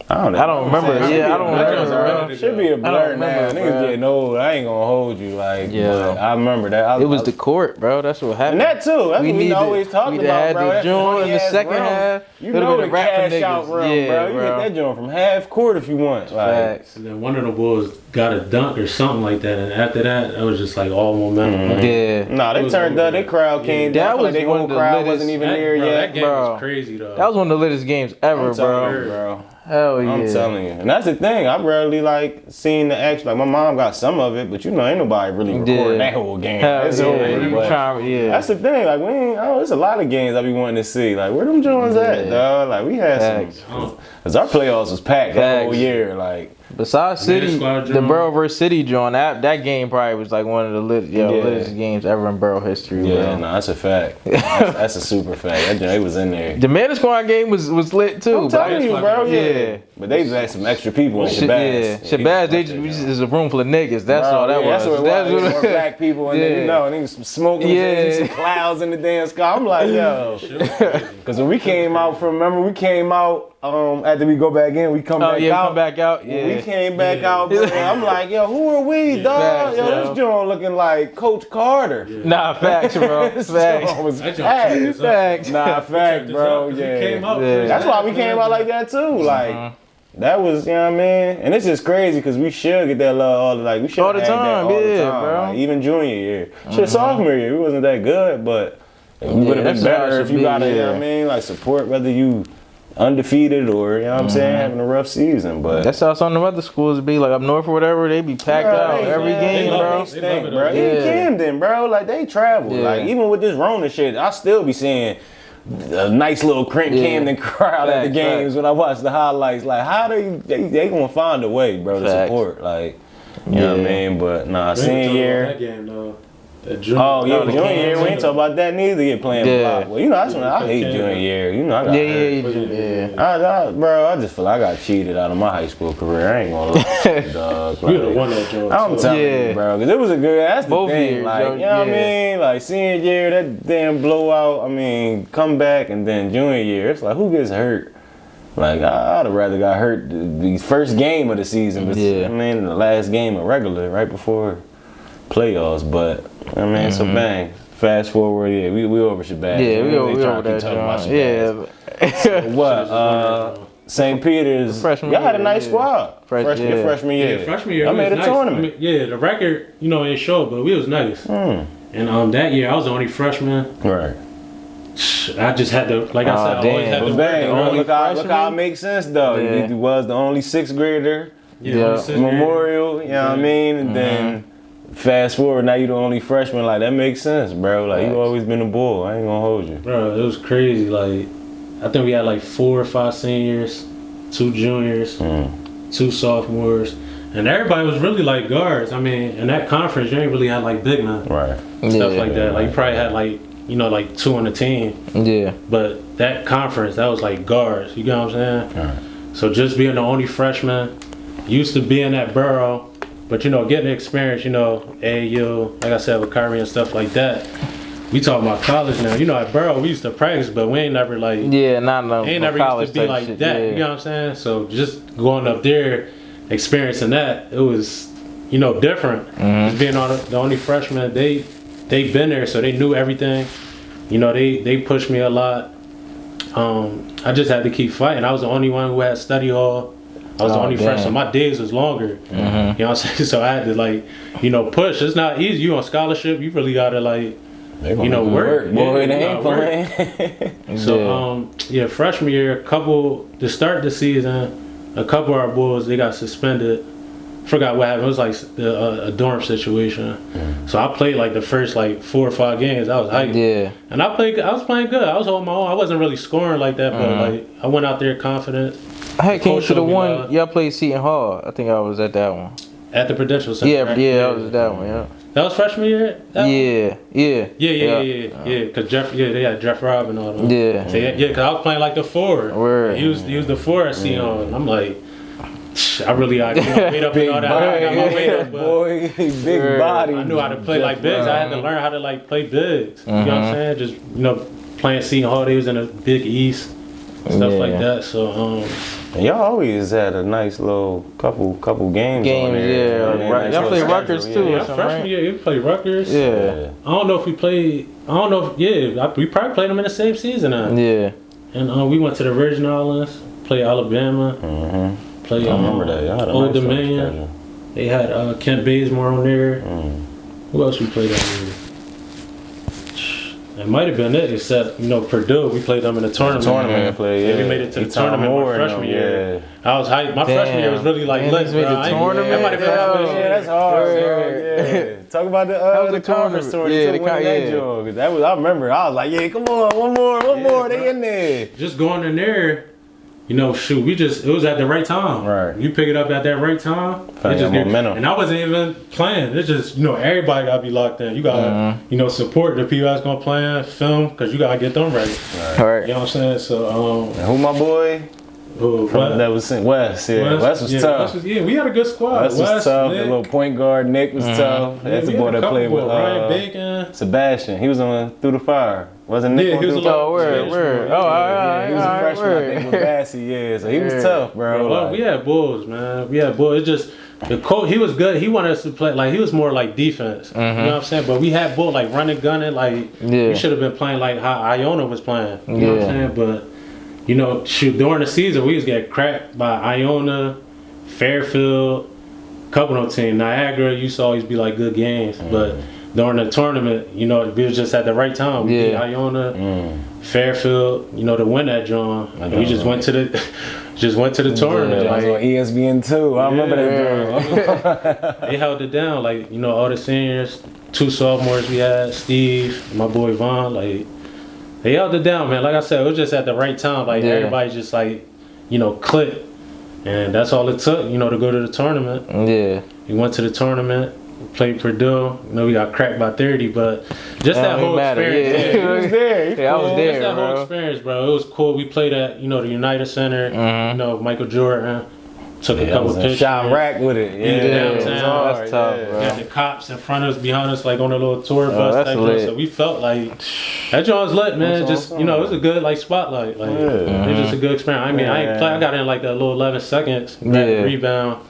Speaker 2: I don't
Speaker 1: remember. Yeah, I don't remember.
Speaker 2: Should be a blur now. Niggas getting old. I ain't gonna hold you. Like, but I remember that.
Speaker 1: It was the court, bro. That's what happened.
Speaker 2: And that too. That's what we always talked about, bro.
Speaker 1: We had the joint in the second half.
Speaker 2: You know the cash out run, bro. You hit that joint from half court if you want. Like,
Speaker 3: and then one of the Bulls got a dunk or something like that, and after that, it was just like all momentum.
Speaker 1: Yeah.
Speaker 2: Nah, they turned up. Their crowd came down. That was their whole crowd wasn't even there yet.
Speaker 3: That game was crazy though.
Speaker 1: That was one of the littest games ever, bro. Hell yeah.
Speaker 2: I'm telling you. And that's the thing. I rarely like seeing the action. Like, my mom got some of it, but ain't nobody really recording that whole game. That's the thing. Like, there's a lot of games I be wanting to see. Like, where them Jones at, dog? Like, we had some. Because our playoffs was packed that whole year. Like,
Speaker 1: besides City, the Borough versus City joint, that game probably was like one of the littest games ever in Borough history.
Speaker 2: Yeah, no, that's a fact. That's a super fact. They was in there.
Speaker 1: The Man Squad game was lit too.
Speaker 2: I'm telling you, bro. Yeah. But they just had some extra people in Shabazz.
Speaker 1: Shabazz, they just is a room full of niggas. That's all that was.
Speaker 2: That's what it was. More black people and then, niggas some smoking, some clouds in the damn sky. I'm like, yo. Because when we came out after we go back in, we come back out.
Speaker 1: Come back out.
Speaker 2: When we came back out, bro, I'm like, yo, who are we, dog? Yo, this joint looking like Coach Carter.
Speaker 1: Nah, facts, bro. Facts.
Speaker 2: Nah, fact, bro. Yeah. That's why we came out like that too. Like, that was, you know what I mean? And it's just crazy because we should get that love we should have had that all the time. Like, even junior year. Sophomore year, we wasn't that good, but It would have been
Speaker 1: that's how it
Speaker 2: better if
Speaker 1: should
Speaker 2: you
Speaker 1: be,
Speaker 2: got to, you know
Speaker 1: yeah.
Speaker 2: what I mean, like support whether you undefeated or, you know what I'm saying, having a rough season. But
Speaker 1: That's how some of the other schools be, like up north or whatever. They be packed out every game, bro.
Speaker 2: They stink, bro.
Speaker 1: Yeah.
Speaker 2: Even Camden, bro. Like they travel.
Speaker 1: Yeah.
Speaker 2: Like even with this Rona shit, I still be seeing a nice little Camden crowd at the games when I watch the highlights. Like how they gonna find a way, bro, to support. Like you know what I mean? But nah, senior year.
Speaker 3: That game though.
Speaker 2: Junior year, we ain't talk about that neither. You're playing block. Well, you know, that's when I hate junior year. You know, I got hurt. Bro, I just feel like I got cheated out of my high school career. I ain't gonna lie, dog.
Speaker 3: You the one that joined.
Speaker 2: I'm telling you, bro, because it was a good. That's the
Speaker 1: Both
Speaker 2: thing.
Speaker 1: years,
Speaker 2: Like, you know what I mean? Like senior year, that damn blowout. I mean, come back, and then junior year, it's like who gets hurt? Like I'd have rather got hurt the first game of the season, but I mean the last game of regular, right before playoffs. But I mean, so bang. Fast forward, we over Shabazz.
Speaker 1: Yeah, we over that.
Speaker 2: So what? St. Peter's. Y'all had a nice squad. Freshman year.
Speaker 3: Yeah, freshman year.
Speaker 2: I made a tournament.
Speaker 3: The record, it showed, but we was nice. And that year I was the only freshman.
Speaker 2: Right.
Speaker 3: I just had to, like I said, I always had to work.
Speaker 2: Look how it makes sense though. You was the only sixth grader. Memorial. You know what I mean? And then. Fast forward, now you the only freshman. Like that makes sense, bro. Like you always been a bull. I ain't gonna hold you,
Speaker 3: bro. It was crazy. Like I think we had like 4 or 5 seniors, 2 juniors, 2 sophomores, and everybody was really like guards. I mean, in that conference, you ain't really had like big men,
Speaker 2: right?
Speaker 3: Stuff like that. Like you probably had like like 2 on the team.
Speaker 1: Yeah.
Speaker 3: But that conference, that was like guards. You get what I'm saying?
Speaker 2: Right.
Speaker 3: So just being the only freshman, used to be in that borough. But getting the experience, AAU, like I said, with Kyrie and stuff like that. We talking about college now. At Burrow, we used to practice, but we ain't never like
Speaker 1: ain't never
Speaker 3: used to be like
Speaker 1: shit,
Speaker 3: that. You know what I'm saying? So just going up there, experiencing that, it was different. Just being the only freshman, they been there, so they knew everything. They pushed me a lot. I just had to keep fighting. I was the only one who had study hall. I was the only freshman. So my days was longer. You know what I'm saying? So I had to push. It's not easy. You on scholarship, you really gotta work.
Speaker 2: Boy, they ain't playing.
Speaker 3: So freshman year, to start the season, a couple of our boys, they got suspended. Forgot what happened. It was like a dorm situation. So I played like the first 4 or 5 games. I was hyped.
Speaker 1: Yeah.
Speaker 3: And I was playing good. I was holding my own. I wasn't really scoring like that, but I went out there confident.
Speaker 1: I had came to the one y'all played Seton Hall. I think I was at that one.
Speaker 3: At the Prudential Center.
Speaker 1: Yeah,
Speaker 3: right?
Speaker 1: I was at that one. Yeah.
Speaker 3: That was freshman year. Yeah. Cause they had Jeff Robb and all them.
Speaker 1: Yeah.
Speaker 3: So, cause I was playing like the 4.
Speaker 1: Word.
Speaker 3: He was the 4 at Seton Hall. And I'm like, I really got my weight up and all that. I got my weight up,
Speaker 2: boy, big body.
Speaker 3: I knew how to play like bigs. I had to learn how to play bigs. You know what I'm saying? Just playing Seton Hall. They was in a Big East. Stuff like that. So
Speaker 2: and y'all always had a nice little couple games on there.
Speaker 1: Y'all played Rutgers too.
Speaker 3: Yeah, freshman year we played Rutgers.
Speaker 1: Yeah.
Speaker 3: I don't know if we played. We probably played them in the same season.
Speaker 1: Yeah.
Speaker 3: And we went to the Virgin Islands, played Alabama. Played
Speaker 2: I remember that. Y'all had a
Speaker 3: Old
Speaker 2: nice
Speaker 3: Dominion. They had Kent Bazemore on there. Who else we played that year? It might have been it, except Purdue. We played them in the tournament. We made it to the tournament my freshman year. I was hyped. My freshman year was really lit.
Speaker 1: Tournament.
Speaker 2: That's hard. Talk about the conference tournament. I remember. I was like, come on, one more. They in there.
Speaker 3: Just going in there. It was at the right time.
Speaker 2: Right.
Speaker 3: You pick it up at that right time.
Speaker 2: Momentum.
Speaker 3: And I wasn't even playing. It's just, everybody got to be locked in. You got to, support the people that's going to play, film, because you got to get them ready.
Speaker 1: Right.
Speaker 3: You know what I'm saying? So,
Speaker 2: and who my boy? That was West. Yeah, West was tough.
Speaker 3: We had a good squad.
Speaker 2: West was tough. The little point guard Nick was tough. That's the boy that played with
Speaker 3: Ryan Bacon.
Speaker 2: Sebastian. He was on Through the Fire. Wasn't Nick?
Speaker 1: He was word. Oh, alright.
Speaker 2: He was a freshman, I think, with Bassey. So he was tough, bro.
Speaker 3: We had bulls, man. It's just the coach. He was good. He wanted us to play he was more like defense. You know what I'm saying? But we had bull running, gunning. We should have been playing like how Iona was playing. You know what I'm saying? But during the season, we was getting cracked by Iona, Fairfield, couple of teams. Niagara used to always be good games. But during the tournament, you know, we was just at the right time. We beat Iona, Fairfield, you know, to win that John. And we just went to the tournament.
Speaker 2: Like on ESPN too. I remember that.
Speaker 3: They held it down. Like, you know, all the seniors, 2 sophomores we had, Steve, my boy Vaughn, like they held it down, man. Like I said, it was just at the right time. Like everybody just like, you know, clicked. And that's all it took, you know, to go to the tournament.
Speaker 1: Yeah.
Speaker 3: We went to the tournament. Played Purdue. You know, we got cracked by 30, but just that whole experience.
Speaker 2: Yeah, he was there.
Speaker 1: I was there,
Speaker 3: just that whole experience, bro. It was cool. We played at, you know, the United Center. You know, Michael Jordan took a couple pictures.
Speaker 2: Shot rack with it.
Speaker 3: Downtown.
Speaker 1: That's tough, bro.
Speaker 3: We had the cops in front of us, behind us, like on a little tour bus type thing. So we felt like that joint was lit, man. Just awesome. You know, it was a good like spotlight. Like it was just a good experience. I mean, I ain't play. I got in like that little 11 seconds, rebound.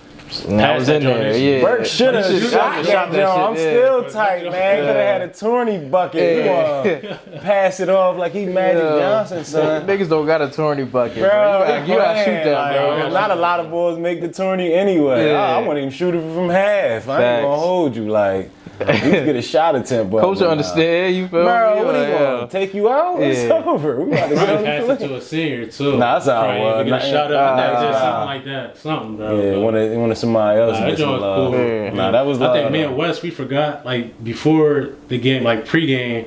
Speaker 1: I was in there, yeah.
Speaker 2: Burke should have shot that joint. I'm still tight, man. Could have had a tourney bucket. Pass it off like he Magic Johnson, son.
Speaker 1: Niggas don't got a tourney bucket,
Speaker 2: bro.
Speaker 1: You gotta shoot that, bro.
Speaker 2: Not a lot of boys make the tourney anyway. I wouldn't even shoot it from half. I ain't gonna hold you, like. You get a shot attempt, but
Speaker 1: coach understand, you feel
Speaker 2: bro,
Speaker 1: me?
Speaker 2: What he gonna take you out? It's over. We about to get on
Speaker 3: pass it to a senior too.
Speaker 2: Nah, that's how it was.
Speaker 3: Get a shot up and something like that. Something, bro.
Speaker 2: Yeah, one of somebody else.
Speaker 3: That joint was cool.
Speaker 2: Nah, that was love.
Speaker 3: I think me and Wes, we forgot, like, before the game, like, pre-game,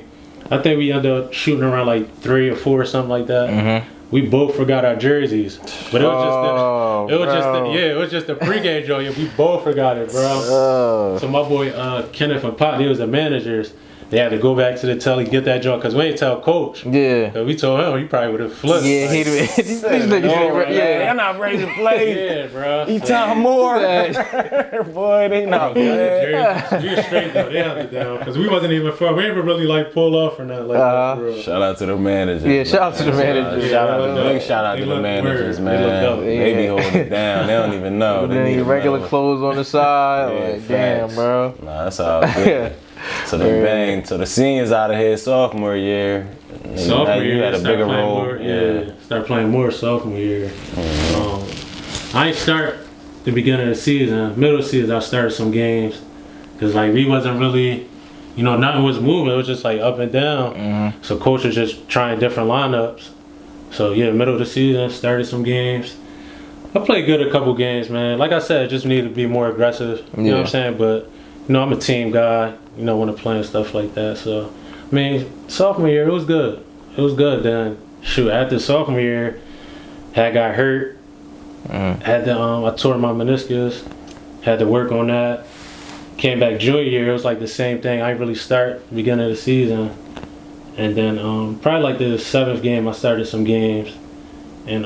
Speaker 3: I think we ended up shooting around, like, 3 or 4 or something like that. We both forgot our jerseys, but it was just the pregame joint. We both forgot it, bro. So my boy Kenneth and Pop, they was the managers. They had to go back to the telly, get that joint, because we ain't tell coach. Yeah. Cause we told him, he probably would have flipped.
Speaker 1: Yeah,
Speaker 3: like,
Speaker 1: these niggas,
Speaker 2: they're not ready to play.
Speaker 3: Yeah, bro.
Speaker 2: Each time more. Boy, they not good.
Speaker 3: We were straight though. They held it down. Because we wasn't even far. We didn't really like pull off or nothing like that, bro.
Speaker 2: Shout out to the managers.
Speaker 1: Yeah, shout out to the managers.
Speaker 2: Big shout out to the managers, man. They be holding it down. They don't even know.
Speaker 1: They need regular clothes on the side. Like, damn, bro.
Speaker 2: Nah, that's all good. So they banged. So the seniors out of here sophomore year.
Speaker 3: Sophomore year,
Speaker 2: you had a bigger role.
Speaker 3: Start playing more sophomore year. I ain't start the beginning of the season. Middle of the season, I started some games because like we wasn't really, you know, nothing was moving. It was just like up and down. So coach was just trying different lineups. So yeah, middle of the season, started some games. I played good a couple games, man. Like I said, I just need to be more aggressive. You know what I'm saying? But you know, I'm a team guy. You know, when I'm playing stuff like that. So, I mean, sophomore year, it was good. It was good. Then, shoot, after sophomore year, had got hurt. Had to, I tore my meniscus. Had to work on that. Came back junior year, it was like the same thing. I didn't really start beginning of the season. And then, probably like the 7th game, I started some games. And,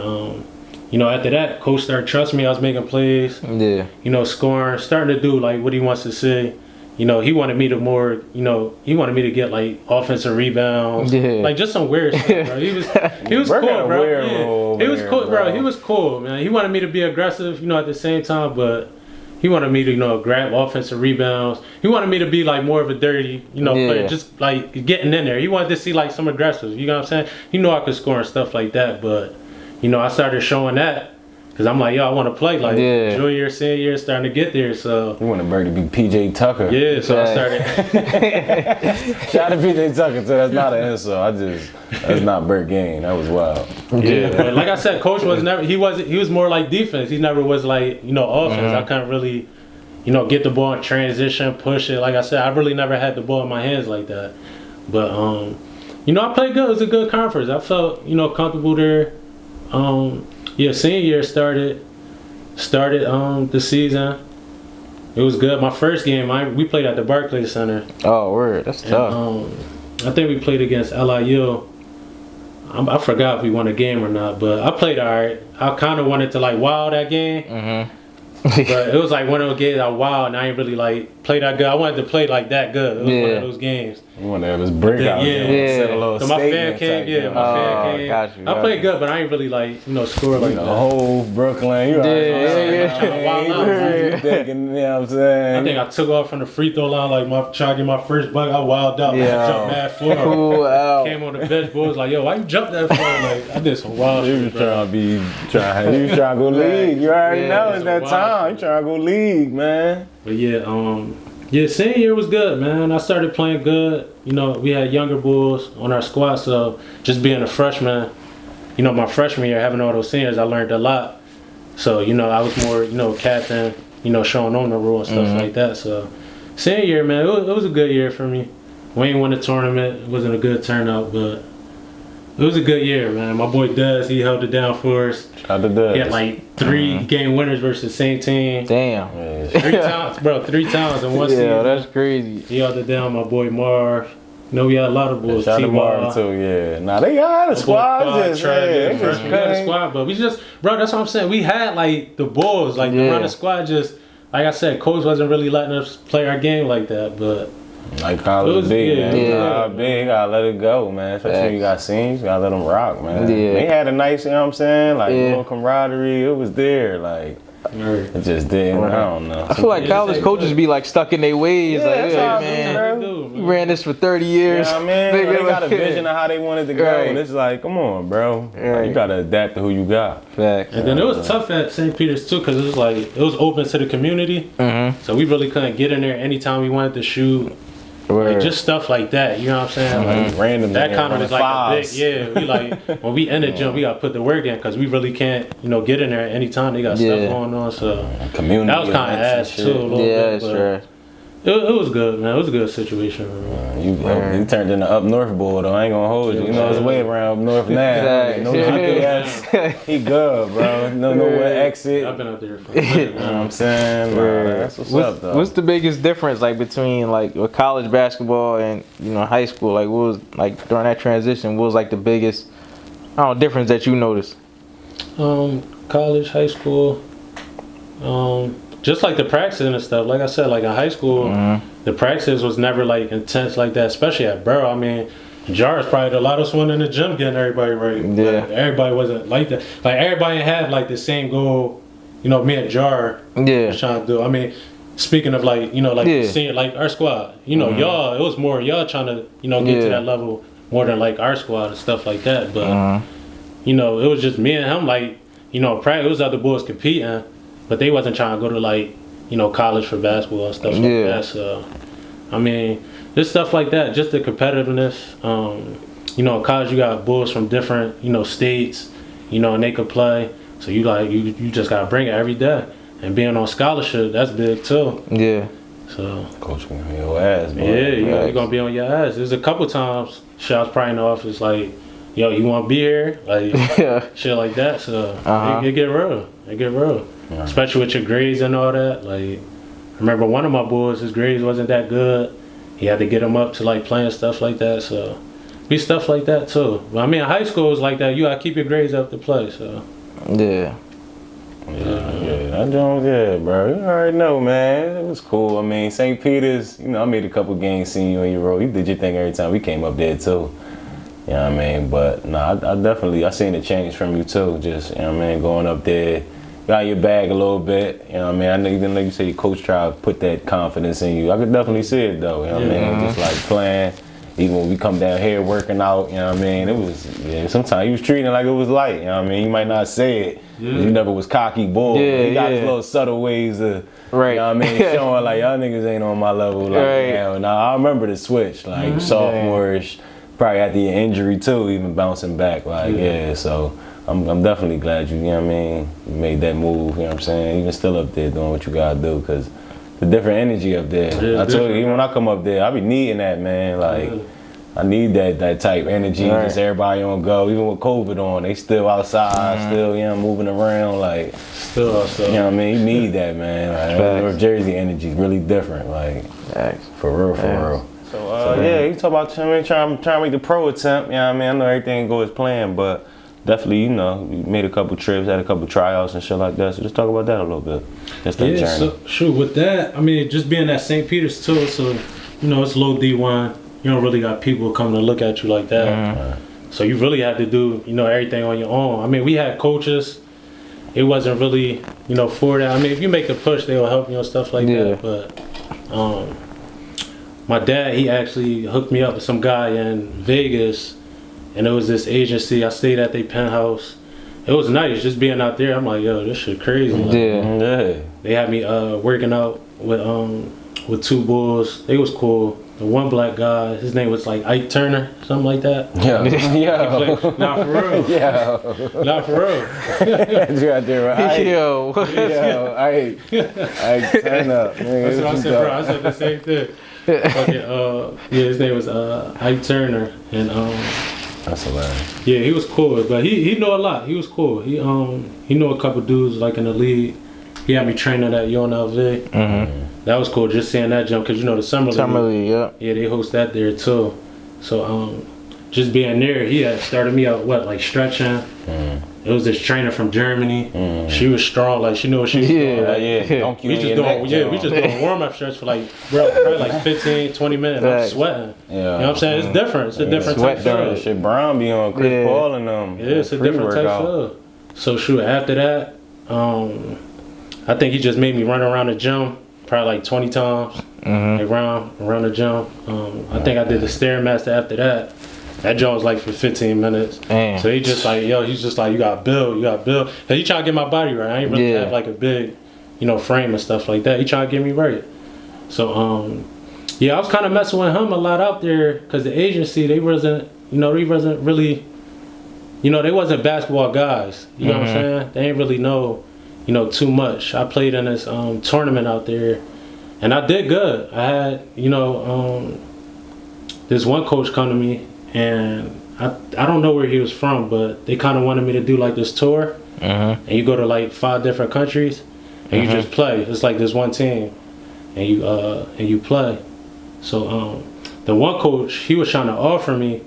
Speaker 3: you know, after that, coach started trusting me. I was making plays. Yeah. You know, scoring, starting to do like what he wants to see. You know, he wanted me to more, you know, he wanted me to get like offensive rebounds. Yeah. Like just some weird stuff, bro. He was cool, bro. He was cool, bro. He was cool, man. He wanted me to be aggressive, you know, at the same time, but he wanted me to, you know, grab offensive rebounds. He wanted me to be like more of a dirty, you know, player, just like getting in there. He wanted to see like some aggressive, you know what I'm saying? He knew I could score and stuff like that, but, you know, I started showing that. Cause I'm like, yo, I want to play like junior, senior year, starting to get there. So
Speaker 2: you want Burke to be PJ Tucker?
Speaker 3: Yeah, so I started.
Speaker 2: Shout out to PJ Tucker. So that's not an insult. That's not Burke game. That was wild.
Speaker 3: Yeah, but like I said, coach was never. He was more like defense. He never was like, you know, offense. I couldn't really, you know, get the ball in transition, push it. Like I said, I really never had the ball in my hands like that. But you know, I played good. It was a good conference. I felt, you know, comfortable there. Yeah, senior year started the season. It was good. My first game, we played at the Barclays Center.
Speaker 1: Oh, word, that's tough.
Speaker 3: I think we played against LIU. I forgot if we won a game or not, but I played all right. I kind of wanted to like wow that game. But it was like one of those games I wow, and I ain't really like play that good. I wanted to play like that good. It was one of those games.
Speaker 2: You want to have his breakout.
Speaker 3: So my fan came. Got you. I played good, but I ain't really like, you know, score like
Speaker 2: the whole Brooklyn. You thinking, you know what I'm saying?
Speaker 3: I think I took off from the free throw line, like trying to get my first bucket. I wilded out. I jumped mad far. Came on the bench, boys like, yo, why you jump that far? Like I did some wild shit.
Speaker 2: You was trying to go league. You already know it's that time. You trying to go league, man.
Speaker 3: But yeah, Yeah, senior year was good, man. I started playing good. You know, we had younger bulls on our squad, so just being a freshman, you know, my freshman year, having all those seniors, I learned a lot. So, you know, I was more, you know, captain, you know, showing them the rules and stuff like that. So, senior year, man, it was a good year for me. We ain't won the tournament. It wasn't a good turnout, but it was a good year, man. My boy Dez, he held it down for us.
Speaker 2: Shout out to Dez.
Speaker 3: He had like 3 game winners versus the same team.
Speaker 1: Damn.
Speaker 2: Yeah.
Speaker 3: 3 times, bro. 3 times in one season.
Speaker 1: Yeah, that's crazy.
Speaker 3: He held it down. My boy Marv. You know, we had a lot of bulls.
Speaker 2: Shout out to Marvin too, yeah. Nah, they got a squad.
Speaker 3: We had a squad, but we just, bro, that's what I'm saying. We had like the bulls, like the running squad. Just like I said, coach wasn't really letting us play our game like that, but.
Speaker 2: Like college big, man. You gotta let it go, man. Especially when you got scenes, you gotta let them rock, man. Yeah. They had a nice, you know what I'm saying? Like, little camaraderie, it was there, like. It just didn't, I don't know.
Speaker 1: I feel like college coaches be like stuck in their ways.
Speaker 2: Yeah,
Speaker 1: like,
Speaker 2: that's
Speaker 1: hey,
Speaker 2: how
Speaker 1: man,
Speaker 2: do,
Speaker 1: you ran this for 30 years.
Speaker 2: You know what I mean? They got a vision of how they wanted to go. And it's like, come on, bro. Like, you gotta adapt to who you got.
Speaker 1: Facts.
Speaker 3: And then it was tough at St. Peter's too, because it was like, it was open to the community. So we really couldn't get in there anytime we wanted to shoot. Like just stuff like that, you know what I'm saying? Like
Speaker 2: random.
Speaker 3: That kind of is like a big, we like when we in the gym, we got to put the work in because we really can't, you know, get in there anytime they got stuff going on. So
Speaker 2: community.
Speaker 3: That was kind of ass too, a little bit.
Speaker 1: Sure.
Speaker 3: It was good, man. It was a good situation.
Speaker 2: You turned into up north boy though. I ain't gonna hold you. You know his way around up north now. No GPS. He good, bro. No what exit.
Speaker 3: I've been up there.
Speaker 2: You know what I'm saying? That's what's up though.
Speaker 1: What's the biggest difference like between like college basketball and high school? Like what was like during that transition? What was like the biggest difference that you noticed?
Speaker 3: College, high school. Just like the practice and stuff, like I said, like in high school, the practice was never like intense like that, especially at Burrow. I mean, Jar's probably the loudest one in the gym getting everybody right.
Speaker 1: Yeah.
Speaker 3: Like, everybody wasn't like that. Like everybody had like the same goal, you know, me and Jar was trying to do. I mean, speaking of like, you know, like senior, like our squad, you know, y'all, it was more y'all trying to, you know, get to that level more than like our squad and stuff like that. But, you know, it was just me and him, like, you know, practice, it was other boys competing. But they wasn't trying to go to like, you know, college for basketball and stuff like that. So, I mean, just stuff like that, just the competitiveness. You know, in college you got bulls from different, you know, states, you know, and they could play. So you like you just gotta bring it every day. And being on scholarship, that's big too. Yeah. So
Speaker 2: coach gonna be on your ass, man.
Speaker 3: Yeah, you're gonna be on your ass. There's a couple times I was probably in the office like, yo, you wanna be here? Like shit like that. So it get real. It get real. Yeah. Especially with your grades and all that. Like, I remember one of my boys, his grades wasn't that good. He had to get him up to like playing stuff like that. So, be stuff like that too. But I mean, high school was like that. You gotta keep your grades up to play. So.
Speaker 2: Yeah, that joint, bro. You already know, man. It was cool. I mean, St. Peter's, you know, I made a couple games seeing you on your road. You did your thing every time we came up there too. You know what I mean? But I definitely seen the change from you too. Just, you know what I mean, going up there. Got your bag a little bit, you know what I mean? I know even like you say your coach tried to put that confidence in you. I could definitely see it though, you know what I mean? Just like playing, even when we come down here working out, you know what I mean? It was, sometimes you was treating it like it was light, you know what I mean? You might not say it, you never was cocky bull. He got his little subtle ways of, you know what I mean? Showing like, y'all niggas ain't on my level. Like, now I remember the switch, like sophomore-ish, probably after your injury too, even bouncing back, like, so. I'm definitely glad you know what I mean, you made that move, you know what I'm saying? Even still up there doing what you gotta do, because the different energy up there. I told you, even when I come up there, I be needing that, man. Like, I need that type energy, just everybody on go. Even with COVID on, they still outside, still, you know, moving around, like,
Speaker 3: still outside.
Speaker 2: You know what I mean? You need that, man. Like, North Jersey energy is really different, like, for real. So, you talk about trying to make the pro attempt, you know what I mean? I know everything go as planned, but definitely, you know, you made a couple trips, had a couple tryouts and shit like that. So just talk about that a little bit. Just that journey.
Speaker 3: So, sure, with that, I mean, just being at St. Peter's too, so, you know, it's low D1. You don't really got people coming to look at you like that. So you really had to do, you know, everything on your own. I mean, we had coaches. It wasn't really, you know, for that. I mean, if you make a push, they'll help you and stuff like that. But my dad, he actually hooked me up with some guy in Vegas. And it was this agency. I stayed at their penthouse. It was nice just being out there. I'm like, yo, this shit crazy. Like, they had me working out with with 2 bulls. They was cool. The one black guy, his name was like Ike Turner, something like that.
Speaker 2: Yeah. Yeah.
Speaker 3: Nah, for real.
Speaker 2: Yeah.
Speaker 3: Nah, for real.
Speaker 2: You out there, right?
Speaker 1: Yo.
Speaker 2: I turn up.
Speaker 3: That's what I said, bro. I said the same thing. Okay, yeah, his name was Ike Turner, and
Speaker 2: that's hilarious.
Speaker 3: yeah, he was cool, but he know a lot. He was cool. He know a couple dudes like in the league. He had me training at UNLV.
Speaker 1: Mm-hmm.
Speaker 3: That was cool, just seeing that jump, because you know the summer league.
Speaker 1: Yeah.
Speaker 3: Yeah, they host that there too. So just being there, he had started me out like stretching. It was this trainer from Germany. She was strong, like she knew what she was doing.
Speaker 2: Yeah.
Speaker 3: We just doing warm up stretch for like probably like 15, 20 minutes. I'm sweating.
Speaker 2: Yeah.
Speaker 3: You know what I'm saying? It's different. It's a different type of feel.
Speaker 2: Shit, Brown be on Chris Paul and them.
Speaker 3: Yeah, it's a different type of feel. So shoot, after that, I think he just made me run around the gym probably like 20 times. Around the gym. I think I did the Stairmaster after that. That joint was like for 15 minutes.
Speaker 1: Damn.
Speaker 3: So he just like, he's just like, you gotta build. Cause he trying to get my body right. I ain't really have like a big, frame and stuff like that. He trying to get me right. So, I was kind of messing with him a lot out there, cause the agency, they wasn't really, they wasn't basketball guys. You know what I'm saying? They ain't really know, too much. I played in this tournament out there, and I did good. I had, this one coach come to me, and I don't know where he was from, but they kind of wanted me to do like this tour, and you go to like 5 different countries, and you just play. It's like this one team, and you play. So the one coach, he was trying to offer me,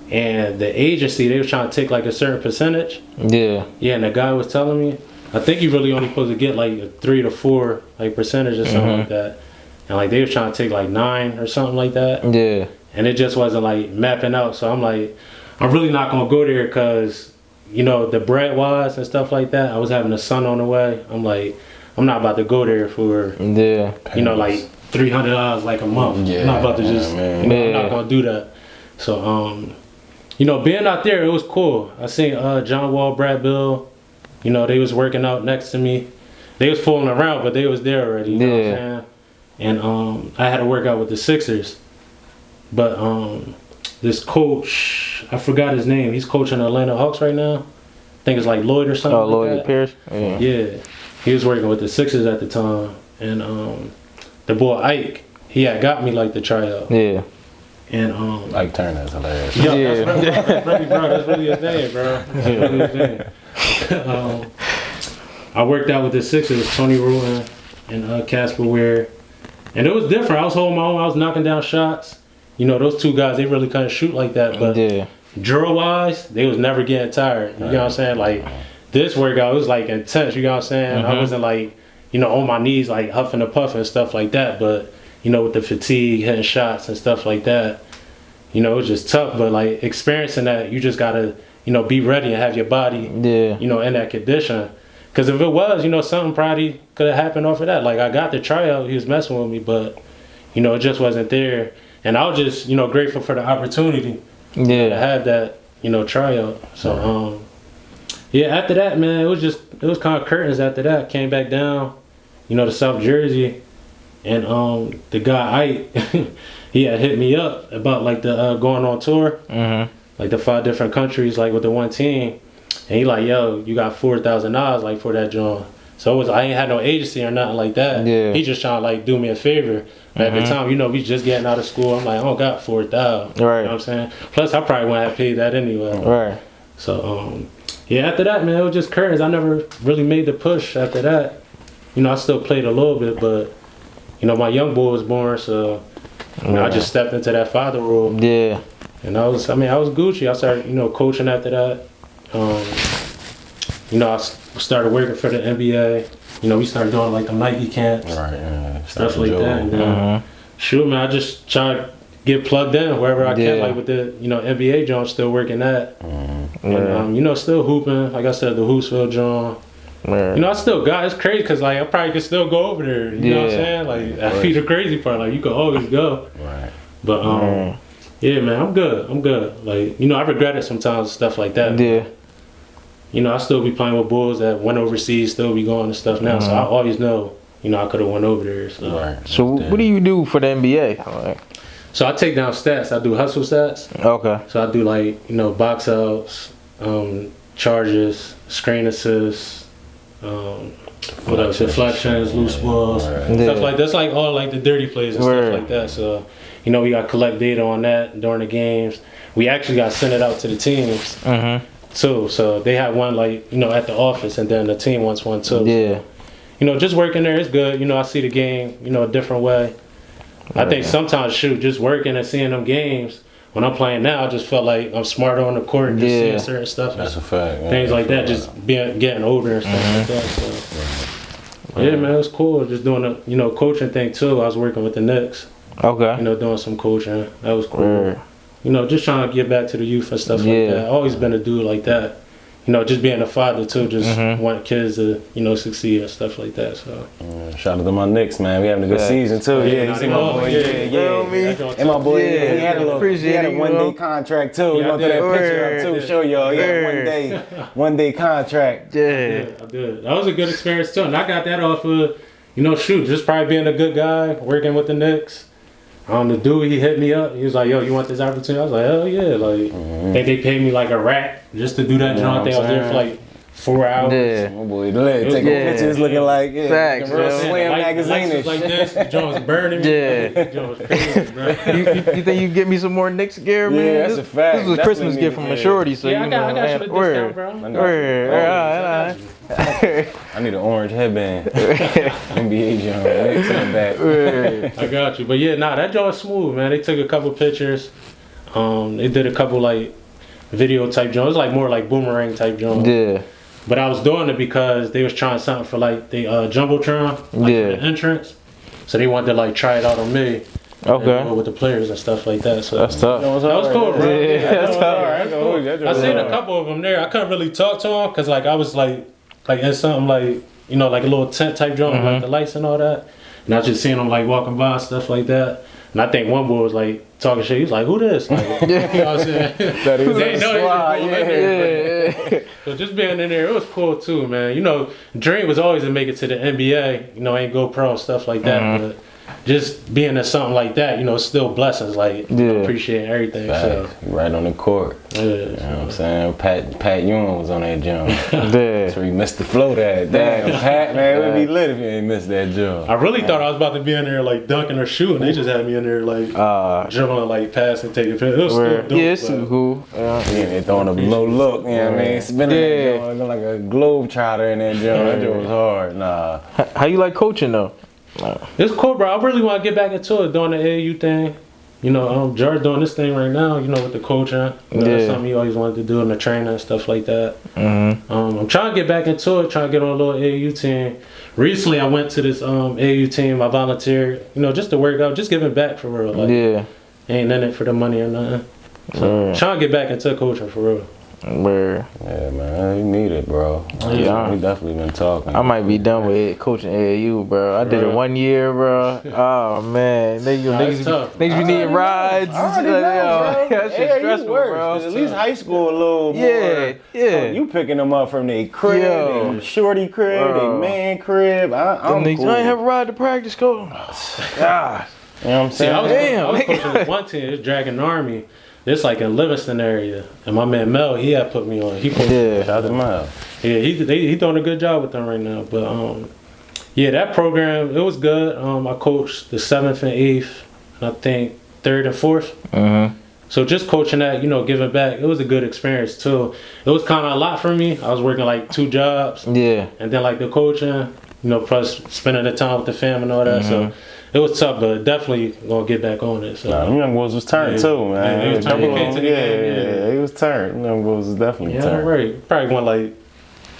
Speaker 3: and the agency, they was trying to take like a certain percentage. Yeah, and the guy was telling me, I think you really only supposed to get like a 3 to 4 like percentage or something like that, and like they was trying to take like 9 or something like that. Yeah. And it just wasn't like mapping out. So I'm like, I'm really not gonna go there because, the bread wise and stuff like that. I was having a son on the way. I'm like, I'm not about to go there for, like $300 like a month. I'm not about to just, I'm not gonna do that. So, being out there, it was cool. I seen John Wall, Brad Bill, they was working out next to me. They was fooling around, but they was there already. You know what I'm saying? And I had to work out with the Sixers. But this coach, I forgot his name. He's coaching the Atlanta Hawks right now. I think it's like Lloyd or something. Oh, Lloyd Pierce. Yeah. He was working with the Sixers at the time, and the boy Ike, he had got me like the tryout. Yeah. And
Speaker 2: Ike Turner is hilarious.
Speaker 3: That's really his name, bro. That's really his name. I worked out with the Sixers, Tony Ruin and Casper Ware, and it was different. I was holding my own. I was knocking down shots. Those 2 guys, they really couldn't shoot like that. But drill-wise, they was never getting tired. You know what I'm saying? Like, this workout, it was like intense. You know what I'm saying? I wasn't like, on my knees, like huffing and puffing and stuff like that. But, with the fatigue, hitting shots and stuff like that, it was just tough. But, like, experiencing that, you just got to, be ready and have your body, in that condition. Because if it was, something probably could have happened off of that. Like, I got the tryout. He was messing with me, but, it just wasn't there. And I was just, grateful for the opportunity to have that, tryout. So, after that, man, it was kind of curtains after that. Came back down, to South Jersey. And the guy, Ike, he had hit me up about, like, the going on tour. Like, the 5 different countries, like, with the one team. And he like, yo, you got $4,000, like, for that joint. So I ain't had no agency or nothing like that. He just trying to, like, do me a favor. At the time, we just getting out of school. I'm like, I don't got $4,000. Right. You know what I'm saying? Plus, I probably wouldn't have paid that anyway. Right. So, after that, man, it was just curtains. I never really made the push after that. I still played a little bit, but, my young boy was born, so, I just stepped into that father role. Yeah. And I was Gucci. I started, coaching after that. I started working for the NBA. We started doing like the Nike camps, stuff like that. And, shoot, man, I just try to get plugged in wherever I can, like with the NBA joint, still working that. And still hooping. Like I said, the Hoopsville joint. I still got. It's crazy because like I probably could still go over there. You know what I'm saying? Like that'd be the crazy part. Like you could always go. Right. But yeah, man, I'm good. Like I regret it sometimes, stuff like that. Yeah. I still be playing with bulls that went overseas, still be going and stuff now. So I always know, I could have went over there. So.
Speaker 2: Right.
Speaker 1: So what do you do for the NBA? Like,
Speaker 3: So I take down stats. I do hustle stats.
Speaker 1: okay.
Speaker 3: So I do like, box outs, charges, screen assists, what else? Deflections, loose balls, stuff like that's like all like the dirty plays and stuff like that. So, we got to collect data on that during the games. We actually got to send it out to the teams too. So they have one like, at the office, and then the team wants one too.
Speaker 1: Yeah.
Speaker 3: So, just working there is good. I see the game, a different way. I think sometimes, just working and seeing them games, when I'm playing now, I just felt like I'm smarter on the court and just seeing certain stuff.
Speaker 2: That's a fact.
Speaker 3: Things like that, just getting older and stuff like that. So. Yeah, man, it was cool. Just doing the, coaching thing too. I was working with the Knicks.
Speaker 1: Okay.
Speaker 3: Doing some coaching. That was cool. Just trying to get back to the youth and stuff like that. I've always been a dude like that. Just being a father too, just want kids to, succeed and stuff like that. So
Speaker 2: shout out to my Knicks, man. We having a good season too. Yeah, you see my boy. Yeah. And my boy, he had a 1 day contract too. We gonna throw that picture up too. Show y'all. He had 1 day contract.
Speaker 1: Yeah,
Speaker 3: I did. That was a good experience too, and I got that off of, just probably being a good guy, working with the Knicks. The dude, he hit me up. He was like, "Yo, you want this opportunity?" I was like, "Hell yeah!" Like, I think they paid me like a rack just to do that job. I think I was there for like 4 hours.
Speaker 1: Yeah.
Speaker 2: My boy, taking pictures, looking like
Speaker 1: Facts,
Speaker 2: real Slam magazine.
Speaker 3: Lights like this, the joint was burning me. The joint was crazy, bro.
Speaker 1: you think you get me some more Knicks gear, man?
Speaker 2: Yeah, that's a fact.
Speaker 1: This was a Christmas gift from a shorty, so
Speaker 3: I got you a discount, bro.
Speaker 1: Word.
Speaker 2: I need an orange headband. NBA jump.
Speaker 3: I got you. But yeah, that joint was smooth, man. They took a couple pictures. They did a couple like video type joints. It was like more like boomerang type joints.
Speaker 1: Yeah.
Speaker 3: But I was doing it because they was trying something for like the Jumbotron, for the entrance. So they wanted to like try it out on me.
Speaker 1: Okay.
Speaker 3: With the players and stuff like that. So
Speaker 1: that's tough.
Speaker 3: That was cool, bro.
Speaker 1: Yeah, that's
Speaker 3: tough. Cool. I seen a couple of them there. I couldn't really talk to them because like I was like in something like, like a little tent type joint, like the lights and all that. And I was just seeing them like walking by and stuff like that. And I think one boy was like talking shit. He was like, "Who this?" Like, you know what I'm saying?
Speaker 2: That is
Speaker 3: they know So just being in there, it was cool too, man. Dream was always to make it to the NBA. Ain't go pro and stuff like that. But just being in something like that, it's still blessings. Like appreciating everything. So
Speaker 2: right on the court.
Speaker 3: Yeah,
Speaker 2: you know what I'm saying? Pat Ewing was on that jump.
Speaker 1: Yeah.
Speaker 2: So he missed the flow that. Damn, Pat, man, it would be lit if you ain't missed that jump.
Speaker 3: I really thought I was about to be in there like dunking or shooting. They just had me in there like dribbling, like passing, taking pictures. It was still dope.
Speaker 1: Yeah, it's super cool.
Speaker 2: They throwing a low look, you know what I mean? Spinning that joint, looking like a globe trotter in that jump. That joint was hard. Nah.
Speaker 1: How you like coaching though?
Speaker 3: It's cool, bro. I really want to get back into it, doing the AAU thing. George doing this thing right now, with the coaching. That's something he always wanted to do in the training and stuff like that. I'm trying to get back into it, trying to get on a little AAU team. Recently, I went to this AAU team. I volunteered, just to work out, just giving back for real. Like, ain't in it for the money or nothing. So, trying to get back into coaching for real.
Speaker 2: Yeah, man, you need it, bro.
Speaker 1: Yeah,
Speaker 2: we definitely been talking.
Speaker 1: I might be done with coaching AAU, bro. I did it 1 year, bro. Oh man, niggas be needing rides. That shit's stressful, bro.
Speaker 2: At least high school a little more.
Speaker 1: Yeah.
Speaker 2: You picking them up from their crib, their shorty crib, their man crib. I'm cool.
Speaker 1: I ain't have a ride to practice, coach. God.
Speaker 2: You know what I'm saying?
Speaker 3: I was coaching this one team, it's Dragon Army. It's like in Livingston area, and my man Mel, he had put me on.
Speaker 2: Shout out to Mel.
Speaker 3: Yeah, he doing a good job with them right now. But that program, it was good. I coached the 7th and 8th, and I think 3rd and 4th. So just coaching that, giving back, it was a good experience too. It was kind of a lot for me. I was working like 2 jobs. Yeah. And then like the coaching, plus spending the time with the fam and all that. So it was tough, but definitely gonna get back on it. So
Speaker 2: them young boys was turned too, man.
Speaker 3: He was turned.
Speaker 2: He was turned. Young boys was definitely turned.
Speaker 3: Right. Probably won like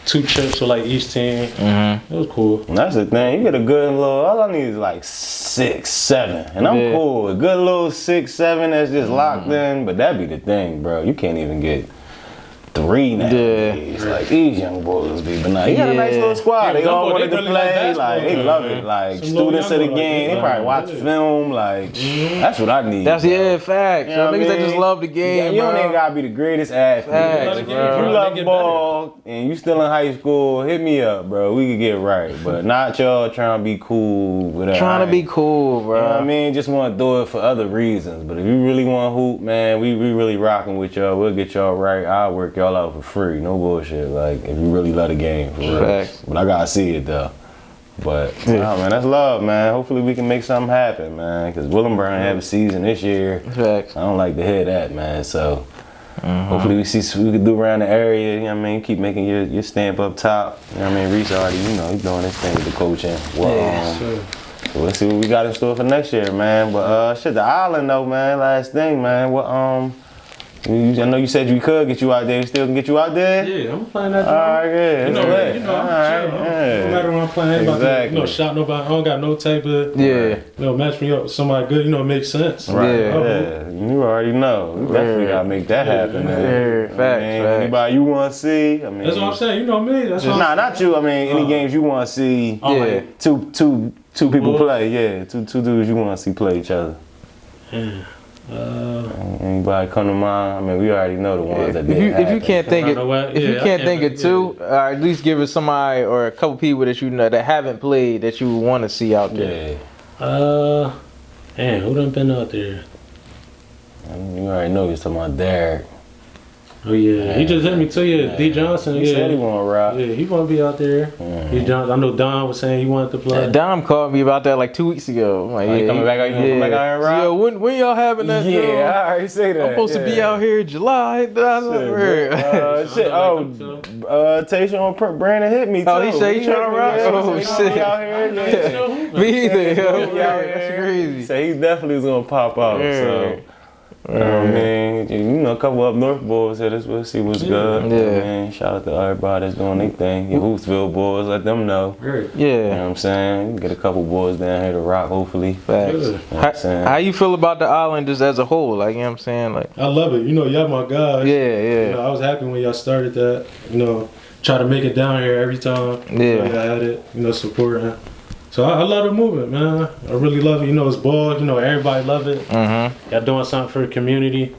Speaker 3: 2 chips for like each team. It was cool.
Speaker 2: And that's the thing. You get a good little. All I need is like 6, 7, and I'm cool. A good little 6, 7 that's just locked in. But that be the thing, bro. You can't even get 3 nowadays. Like these young boys be, but nah, he got a nice little squad. They all wanted to play. Like they love it. Like students of the game, they probably watch film. Like that's what I need.
Speaker 1: That's facts. You know niggas that just love the game.
Speaker 2: You don't even gotta be the greatest athlete.
Speaker 1: Facts,
Speaker 2: If you love ball and you still in high school, hit me up, bro. We could get right, but not y'all trying to be cool. Whatever.
Speaker 1: Trying to be cool, bro.
Speaker 2: You know what I mean? Just want to do it for other reasons. But if you really want to hoop, man, we really rocking with y'all. We'll get y'all right. I'll work y'all out for free. No bullshit. Like, if you really love the game, for real.
Speaker 1: Facts.
Speaker 2: But I gotta see it, though. But, nah, man, that's love, man. Hopefully we can make something happen, man. Because Willingboro have a season this year.
Speaker 1: Facts.
Speaker 2: I don't like to hear that, man. So, hopefully we see what we can do around the area. You know what I mean? Keep making your stamp up top. You know what I mean? Reese already, he's doing his thing with the coaching. Well,
Speaker 3: Sure.
Speaker 2: So let's see what we got in store for next year, man. But the island though, man. Last thing, man. What I know you said we could get you out there. We still can get you out there.
Speaker 3: Yeah, I'm playing that.
Speaker 2: All right, yeah.
Speaker 3: I'm chill. No matter when I'm playing,
Speaker 2: Exactly.
Speaker 3: about to, shot nobody. I don't got no type of match me up with somebody good. It makes sense.
Speaker 2: Right. Yeah. You already know. We definitely gotta make that happen, man.
Speaker 1: Facts.
Speaker 2: Anybody you want to see? I mean,
Speaker 3: That's what I'm saying. You know me. That's what
Speaker 2: not you. I mean, any games you want to see. Two people play. Yeah, two dudes you want to see play each other. Anybody come to mind? I mean, we already know the ones that did.
Speaker 1: If you can't think of two, at least give us somebody or a couple people that you know that haven't played that you want to see out there.
Speaker 3: Yeah. Man, who done been out there?
Speaker 2: You already know you're talking about Derek.
Speaker 3: Oh yeah, he just hit me too. Yeah, D Johnson.
Speaker 2: He said he want to rock.
Speaker 3: Yeah, he want to be out there. D Johnson. I know Don was saying he wanted to play.
Speaker 1: Dom called me about that like 2 weeks ago. Like,
Speaker 2: you coming back out? You come back out and rock?
Speaker 1: Yo, when y'all having that?
Speaker 2: Yeah, I already say that.
Speaker 1: I'm supposed to be out here in July.
Speaker 2: Shit. Tayshawn or Brandon hit me too.
Speaker 1: Oh, he said he trying to rock. Oh shit.
Speaker 2: Out here,
Speaker 1: me either. That's crazy.
Speaker 2: So he definitely was gonna pop out. So. I mean, you know, a couple up north boys here. We'll see what's good.
Speaker 1: Yeah.
Speaker 2: I mean, shout out to everybody that's doing their thing. Your Hoopsville boys, let them know.
Speaker 3: Right.
Speaker 1: Yeah.
Speaker 2: You know what I'm saying? Get a couple boys down here to rock, hopefully.
Speaker 1: Facts.
Speaker 2: You know what I'm saying?
Speaker 1: How you feel about the island just as a whole? Like, you know what I'm saying? Like,
Speaker 3: I love it. You know, y'all my guys.
Speaker 1: Yeah.
Speaker 3: You know, I was happy when y'all started that. You know, try to make it down here every time.
Speaker 1: Yeah.
Speaker 3: I had it. You know, supporting. So I love the movement, man. I really love it. You know, it's ball. You know, everybody love it. Y'all doing something for the community.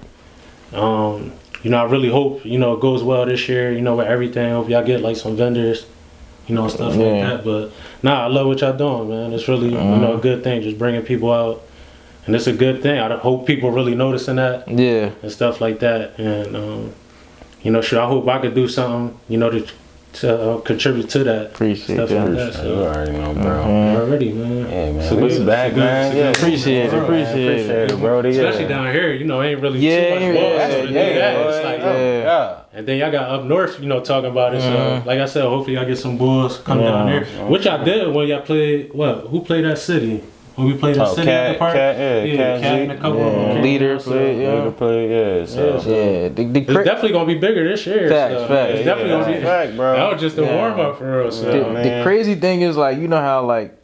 Speaker 3: You know, I really hope, you know, it goes well this year, you know, with everything. Hope y'all get like some vendors, you know, stuff like that. But nah, I love what y'all doing, man. It's really, you know, a good thing, just bringing people out. And it's a good thing. I hope people really noticing that.
Speaker 1: Yeah.
Speaker 3: And stuff like that. And, you know, sure, I hope I could do something, you know, to contribute to that.
Speaker 1: Appreciate
Speaker 3: stuff
Speaker 1: that.
Speaker 3: like that.
Speaker 2: You already know, bro.
Speaker 3: Already, man.
Speaker 2: Yeah, man.
Speaker 3: So
Speaker 2: We
Speaker 3: good.
Speaker 2: back, man. Yeah,
Speaker 1: Appreciate it,
Speaker 2: bro.
Speaker 3: Especially down here, you know, ain't really too much balls to do that. It's like, and then y'all got up north, you know, talking about it. So, like I said, hopefully y'all get some bulls come down there. Which I did when y'all played. Who played that city? When we played that city at the park?
Speaker 2: Cat
Speaker 3: and a couple of them.
Speaker 1: Leader played,
Speaker 2: so.
Speaker 3: It's definitely gonna be bigger this year.
Speaker 1: Facts.
Speaker 3: It's definitely gonna be.
Speaker 2: Fact, bro.
Speaker 3: That was just a warm up for us. So.
Speaker 1: The crazy thing is, like, you know how like